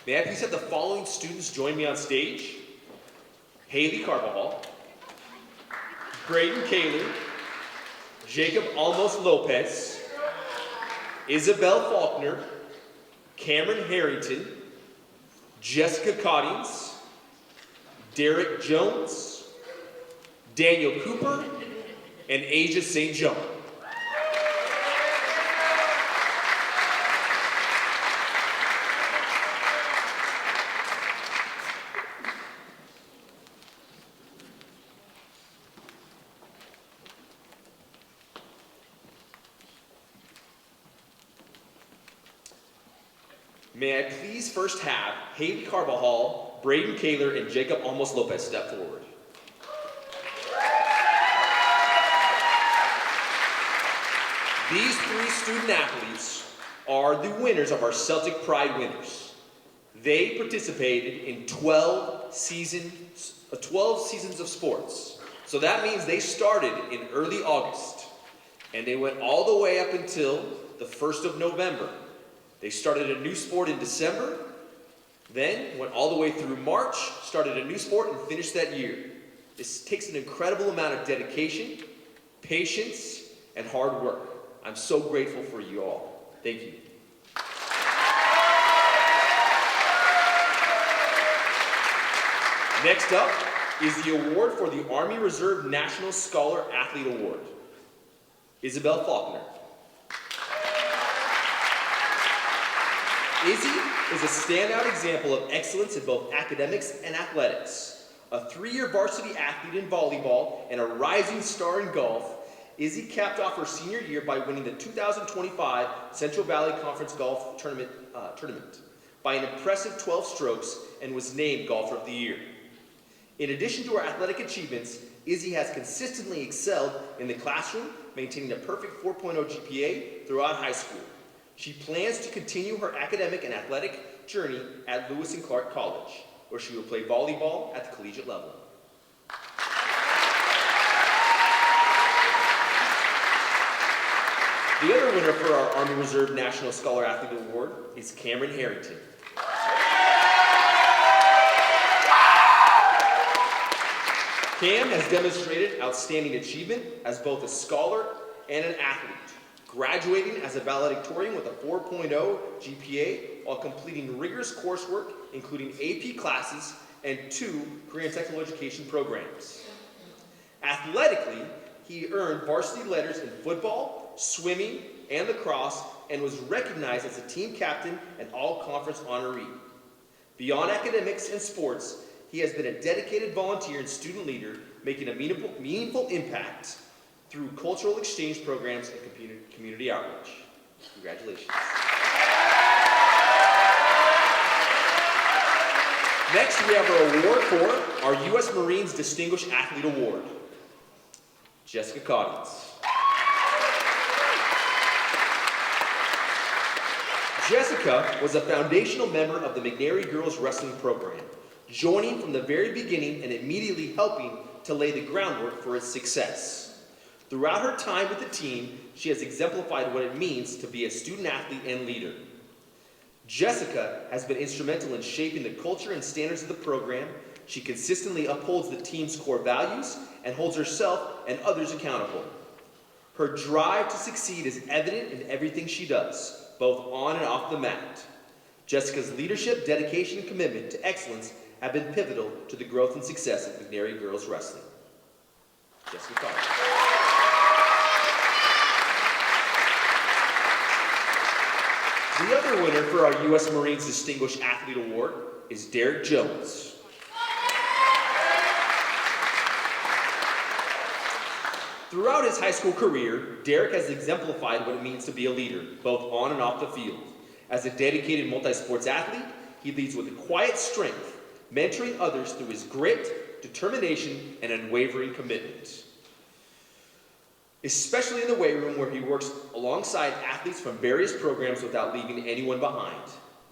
May I please have the following students join me on stage? Haley Carbajal, Braden Kaler, Jacob Almos Lopez, Isabel Faulkner, Cameron Harrington, Jessica Cottings, Derek Jones, Daniel Cooper, and Asia St. John. May I please first have Haley Carbajal, Braden Kaler, and Jacob Almos Lopez step forward. These three student athletes are the winners of our Celtic Pride winners. They participated in 12 seasons of sports. So that means they started in early August, and they went all the way up until the 1st of November. They started a new sport in December, then went all the way through March, started a new sport, and finished that year. This takes an incredible amount of dedication, patience, and hard work. I'm so grateful for you all. Thank you. Next up is the award for the Army Reserve National Scholar Athlete Award. Isabel Faulkner. Izzy is a standout example of excellence in both academics and athletics. A 3-year varsity athlete in volleyball and a rising star in golf, Izzy capped off her senior year by winning the 2025 Central Valley Conference Golf Tournament by an impressive 12 strokes and was named Golfer of the Year. In addition to her athletic achievements, Izzy has consistently excelled in the classroom, maintaining a perfect 4.0 GPA throughout high school. She plans to continue her academic and athletic journey at Lewis and Clark College, where she will play volleyball at the collegiate level. The other winner for our Army Reserve National Scholar Athlete Award is Cameron Harrington. Cam has demonstrated outstanding achievement as both a scholar and an athlete, graduating as a valedictorian with a 4.0 GPA while completing rigorous coursework, including AP classes and 2 career and technical education programs. Athletically, he earned varsity letters in football, swimming, and lacrosse, and was recognized as a team captain and all-conference honoree. Beyond academics and sports, he has been a dedicated volunteer and student leader, making a meaningful impact through cultural exchange programs and community outreach. Congratulations. Next, we have our award for our U.S. Marines Distinguished Athlete Award. Jessica Cottings. Jessica was a foundational member of the McNary Girls Wrestling Program, joining from the very beginning and immediately helping to lay the groundwork for its success. Throughout her time with the team, she has exemplified what it means to be a student athlete and leader. Jessica has been instrumental in shaping the culture and standards of the program. She consistently upholds the team's core values and holds herself and others accountable. Her drive to succeed is evident in everything she does, both on and off the mat. Jessica's leadership, dedication, and commitment to excellence have been pivotal to the growth and success of McNary girls wrestling. Jesse Carter. The other winner for our U.S. Marines Distinguished Athlete Award is Derek Jones. Throughout his high school career, Derek has exemplified what it means to be a leader, both on and off the field. As a dedicated multi-sports athlete, he leads with a quiet strength, mentoring others through his grit, determination, and unwavering commitment. Especially in the weight room where he works alongside athletes from various programs without leaving anyone behind.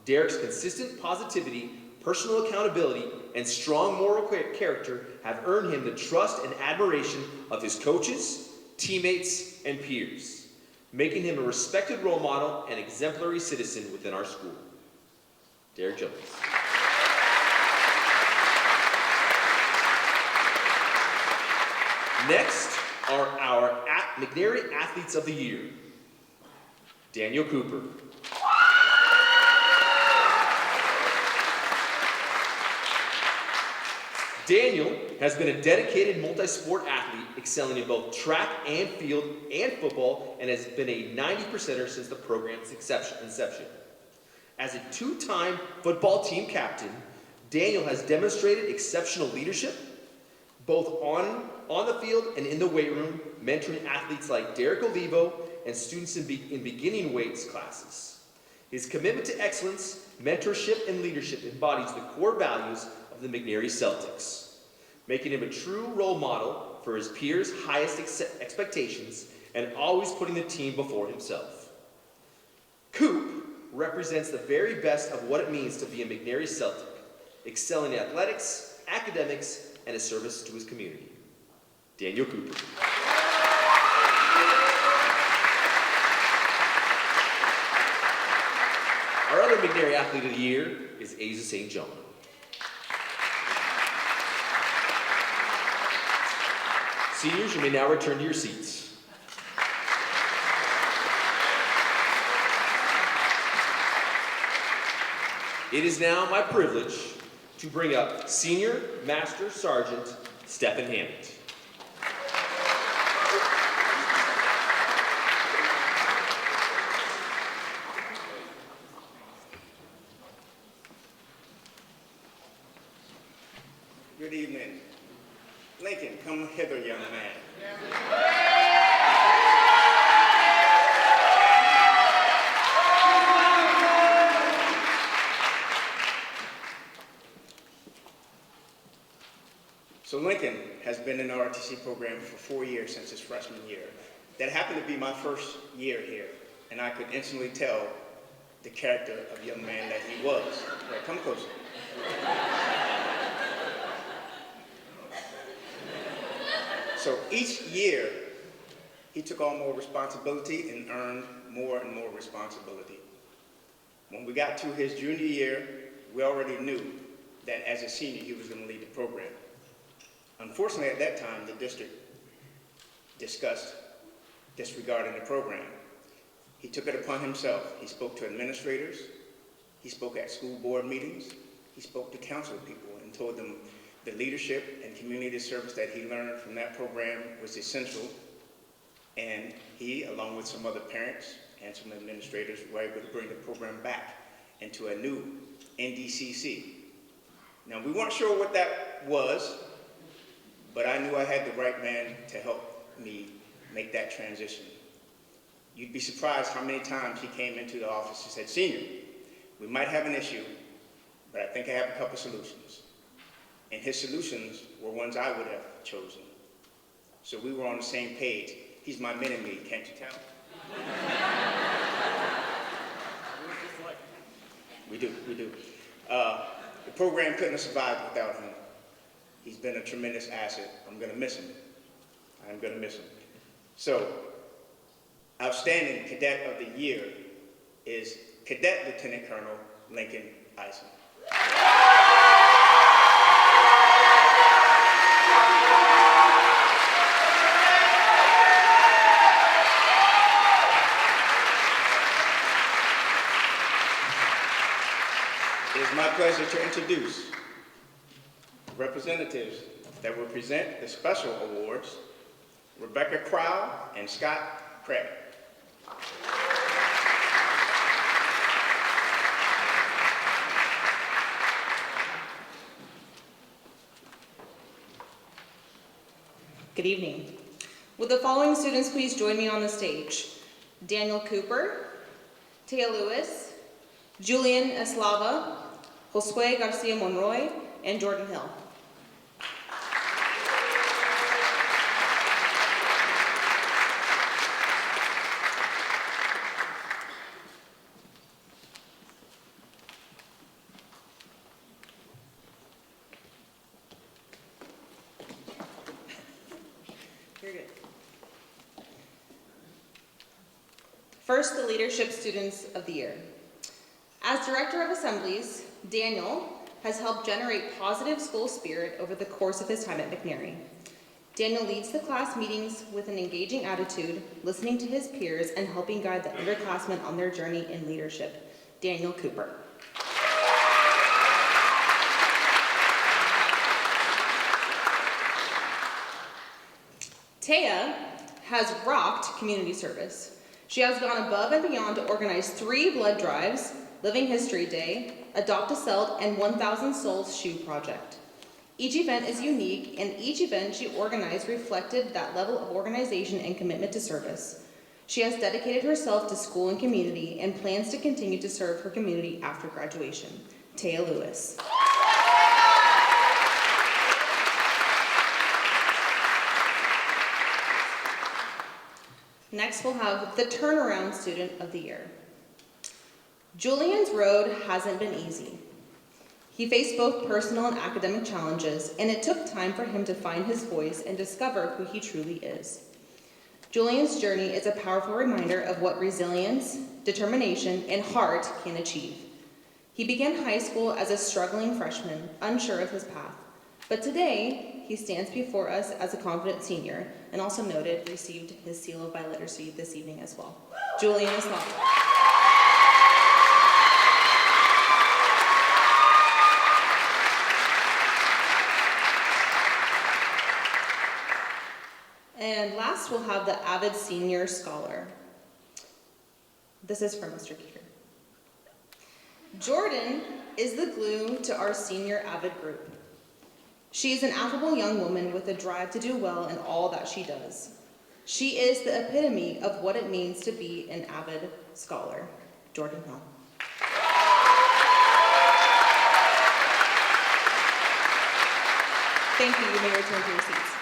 Derek's consistent positivity, personal accountability, and strong moral character have earned him the trust and admiration of his coaches, teammates, and peers, making him a respected role model and exemplary citizen within our school. Derek Jones. Next are our McNary Athletes of the Year. Daniel Cooper. Daniel has been a dedicated multi-sport athlete, excelling in both track and field and football, and has been a 90%er since the program's inception. As a two-time football team captain, Daniel has demonstrated exceptional leadership, both on the field and in the weight room, mentoring athletes like Derek Olivo and students in beginning weights classes. His commitment to excellence, mentorship, and leadership embodies the core values of the McNary Celtics, making him a true role model for his peers' highest expectations and always putting the team before himself. Coop represents the very best of what it means to be a McNary Celtic, excelling in athletics, academics, and his service to his community. Daniel Cooper. Our other McNary Athlete of the Year is Asa St. John. Seniors, you may now return to your seats. It is now my privilege to bring up Senior Master Sergeant Stephen Hammond. Good evening. Lincoln, come hither, young man. So Lincoln has been in the ROTC program for 4 years since his freshman year. That happened to be my first year here, and I could instantly tell the character of young man that he was. Right, come closer. So each year, he took on more responsibility and earned more and more responsibility. When we got to his junior year, we already knew that as a senior, he was going to lead the program. Unfortunately, at that time, the district discussed disregarding the program. He took it upon himself. He spoke to administrators. He spoke at school board meetings. He spoke to council people and told them the leadership and community service that he learned from that program was essential. And he, along with some other parents and some administrators, were able to bring the program back into a new NDCC. Now, we weren't sure what that was, but I knew I had the right man to help me make that transition. You'd be surprised how many times he came into the office and said, "Senior, we might have an issue, but I think I have a couple solutions." And his solutions were ones I would have chosen. So we were on the same page. He's my mini-me, can't you tell? We do. The program couldn't have survived without him. He's been a tremendous asset. I'm going to miss him. I'm going to miss him. So, Outstanding Cadet of the Year is Cadet Lieutenant Colonel Lincoln Eisen. It is my pleasure to introduce representatives that will present the special awards, Rebecca Crow and Scott Craig. Good evening. Would the following students please join me on the stage? Daniel Cooper, Taya Lewis, Julian Eslava, Josue Garcia Monroy, and Jordan Hill. You're good. First, the Leadership Students of the Year. As Director of Assemblies, Daniel has helped generate positive school spirit over the course of his time at McNary. Daniel leads the class meetings with an engaging attitude, listening to his peers and helping guide the underclassmen on their journey in leadership. Daniel Cooper. Taya has rocked community service. She has gone above and beyond to organize 3 blood drives, Living History Day, Adopt a Celt, and 1,000 Souls Shoe Project. Each event is unique, and each event she organized reflected that level of organization and commitment to service. She has dedicated herself to school and community and plans to continue to serve her community after graduation. Taya Lewis. Next, we'll have the Turnaround Student of the Year. Julian's road hasn't been easy. He faced both personal and academic challenges, and it took time for him to find his voice and discover who he truly is. Julian's journey is a powerful reminder of what resilience, determination, and heart can achieve. He began high school as a struggling freshman, unsure of his path. But today, he stands before us as a confident senior, and also noted received his seal of biliteracy this evening as well. Julian Eslava. And last, we'll have the Avid Senior Scholar. This is from Mr. Gator. Jordan is the glue to our senior Avid group. She is an affable young woman with a drive to do well in all that she does. She is the epitome of what it means to be an Avid Scholar. Jordan Hill. Thank you. You may return to your seats.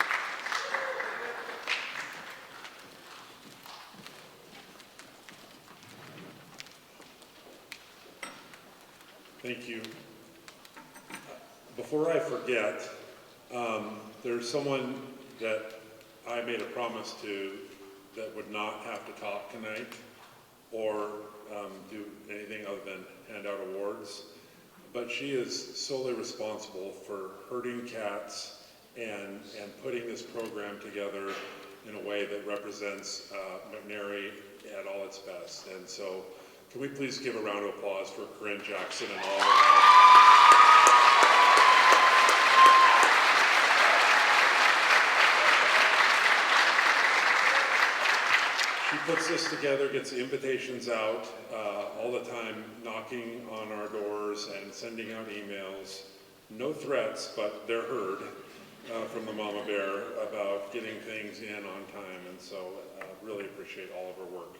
Thank you. Before I forget, there's someone that I made a promise to that would not have to talk tonight or do anything other than hand out awards. But she is solely responsible for herding cats and putting this program together in a way that represents McNary at all its best. And so, can we please give a round of applause for Corinne Jackson and all of that? She puts this together, gets the invitations out all the time, knocking on our doors and sending out emails. No threats, but they're heard from the Mama Bear about getting things in on time, and so really appreciate all of her work.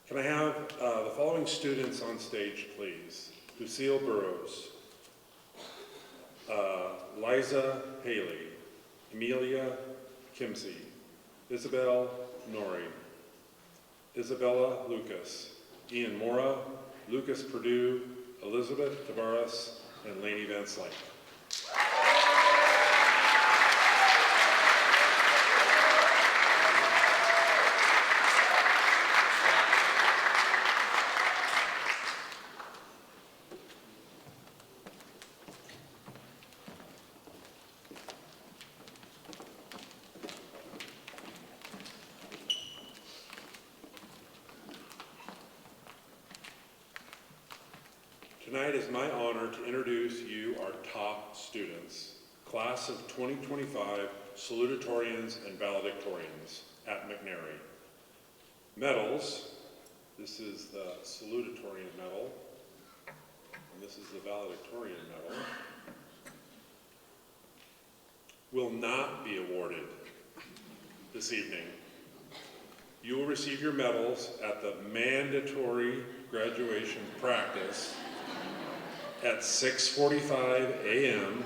Can I have the following students on stage, please? Lucille Burrows, Liza Haley, Amelia Kimsey, Isabel Norrie, Isabella Lucas, Ian Mora, Lucas Perdue, Elizabeth Tavares, and Lainey Van Slyke. Tonight is my honor to introduce you our top students, class of 2025 salutatorians and valedictorians at McNary. Medals, this is the salutatorian medal, and this is the valedictorian medal, will not be awarded this evening. You will receive your medals at the mandatory graduation practice at 6:45 a.m.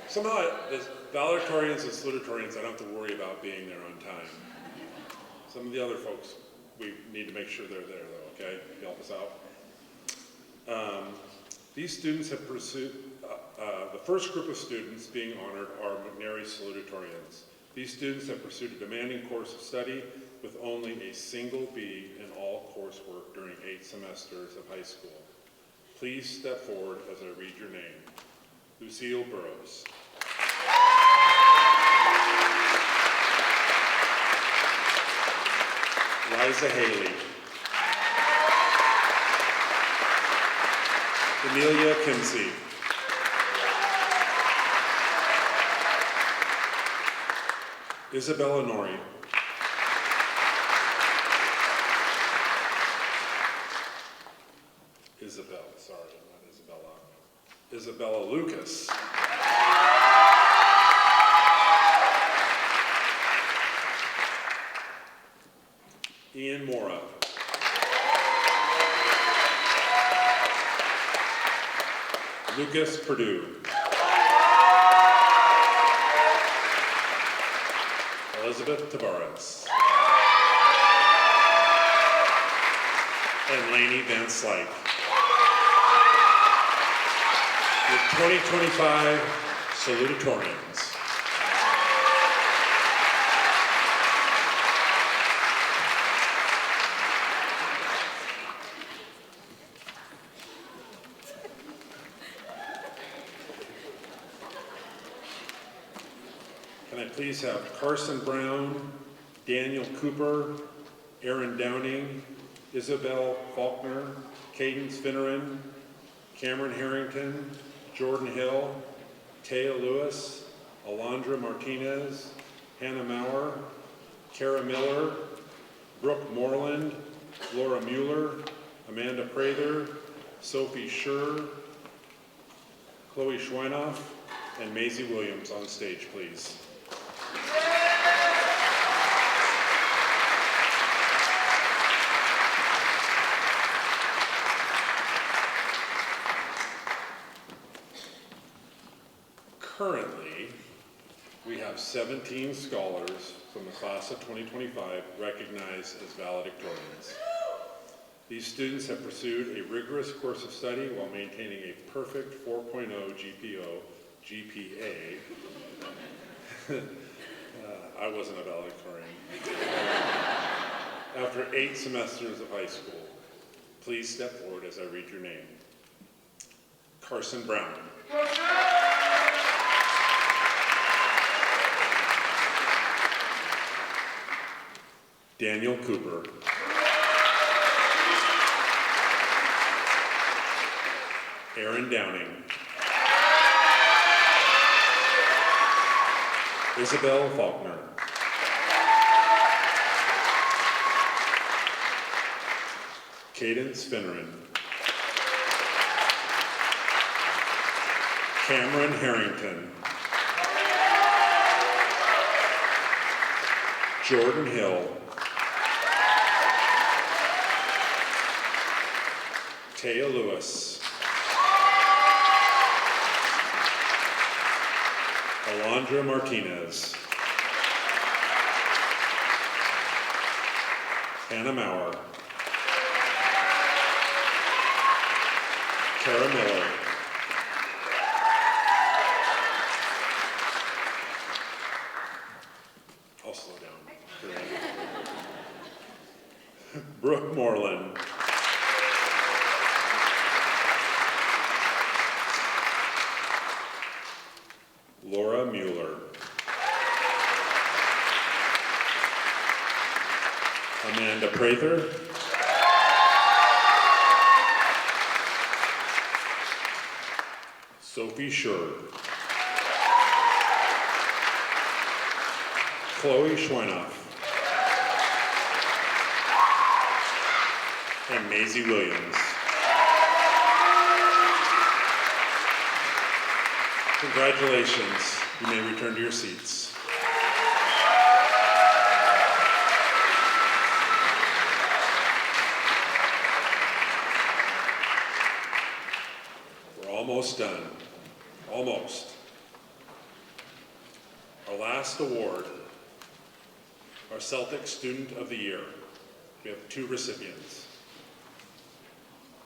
Somehow, the valedictorians and salutatorians, I don't have to worry about being there on time. Some of the other folks, we need to make sure they're there though, okay? Help us out. These students have pursued, the first group of students being honored are McNary salutatorians. These students have pursued a demanding course of study with only a single B in all coursework during 8 semesters of high school. Please step forward as I read your name. Lucille Burrows. Liza Haley. Amelia Kinsey. Isabella Nori. Isabella Lucas. Ian Mora. Lucas Perdue. Elizabeth Tavares. And Lainey Van Slyke. With 2025 salutatorians. Can I please have Carson Brown, Daniel Cooper, Aaron Downing, Isabel Faulkner, Cadence Finneran, Cameron Harrington, Jordan Hill, Taya Lewis, Alondra Martinez, Hannah Maurer, Kara Miller, Brooke Moreland, Laura Mueller, Amanda Prather, Sophie Schur, Chloe Schweinoff, and Maisie Williams on stage, please. Currently, we have 17 scholars from the class of 2025 recognized as valedictorians. These students have pursued a rigorous course of study while maintaining a perfect 4.0 GPA. I wasn't a valedictorian. After 8 semesters of high school, please step forward as I read your name. Carson Brown. Daniel Cooper. Aaron Downing. Isabel Faulkner. Cadence Finneran. Cameron Harrington. Jordan Hill. Taya Lewis. Alondra Martinez. Hannah Maurer. Kara Miller. I'll slow down. Brooke Moreland. Laura Mueller. Amanda Prather. Sophie Schur, Chloe Schweinoff, and Maisie Williams. Congratulations. You may return to your seats. We're almost done. Almost. Our last award, our Celtic Student of the Year. We have 2 recipients.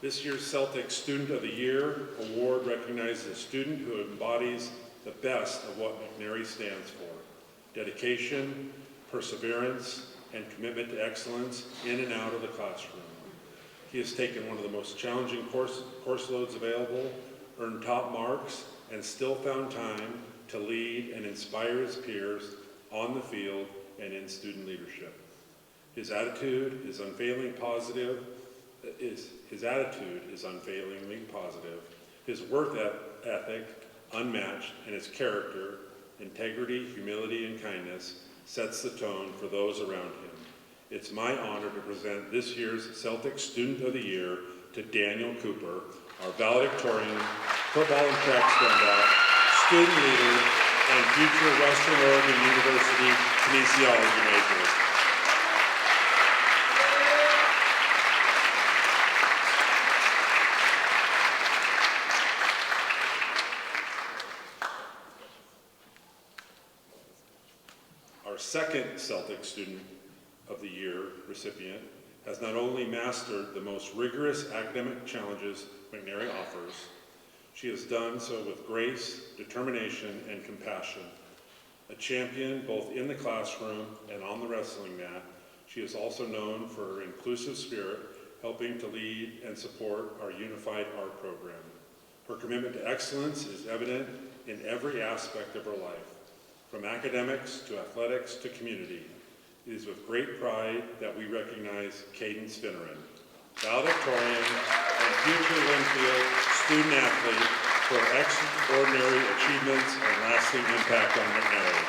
This year's Celtic Student of the Year award recognizes a student who embodies the best of what McNary stands for: dedication, perseverance, and commitment to excellence in and out of the classroom. He has taken one of the most challenging course loads available, earned top marks, and still found time to lead and inspire his peers on the field and in student leadership. His attitude is unfailingly positive. His work ethic unmatched, and his character, integrity, humility, and kindness sets the tone for those around him. It's my honor to present this year's Celtic Student of the Year to Daniel Cooper, our valedictorian, football and track standout, student leader, and future Western Oregon University kinesiology major. Our second Celtic Student of the Year recipient has not only mastered the most rigorous academic challenges McNary offers, she has done so with grace, determination, and compassion. A champion both in the classroom and on the wrestling mat, she is also known for her inclusive spirit, helping to lead and support our unified art program. Her commitment to excellence is evident in every aspect of her life, from academics to athletics to community. It is with great pride that we recognize Cadence Finneran, valedictorian and future Linfield student athlete, for her extraordinary achievements and lasting impact on McNary.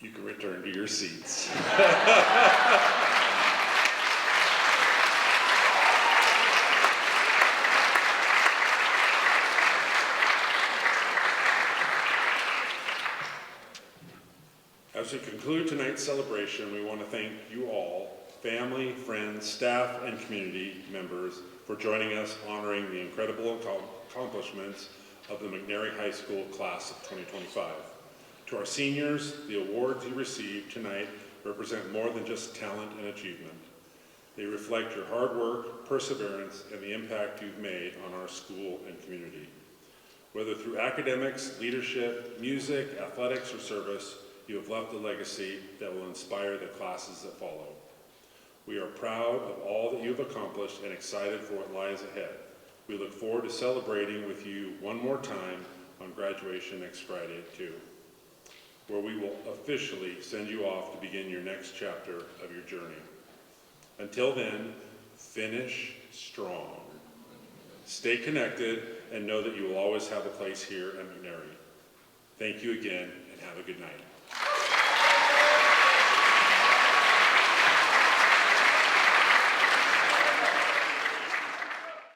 You can return to your seats. As we conclude tonight's celebration, we want to thank you all, family, friends, staff, and community members, for joining us honoring the incredible accomplishments of the McNary High School class of 2025. To our seniors, the awards you received tonight represent more than just talent and achievement. They reflect your hard work, perseverance, and the impact you've made on our school and community. Whether through academics, leadership, music, athletics, or service, you have left a legacy that will inspire the classes that follow. We are proud of all that you've accomplished and excited for what lies ahead. We look forward to celebrating with you one more time on graduation next Friday too, where we will officially send you off to begin your next chapter of your journey. Until then, finish strong. Stay connected and know that you will always have a place here at McNary. Thank you again and have a good night.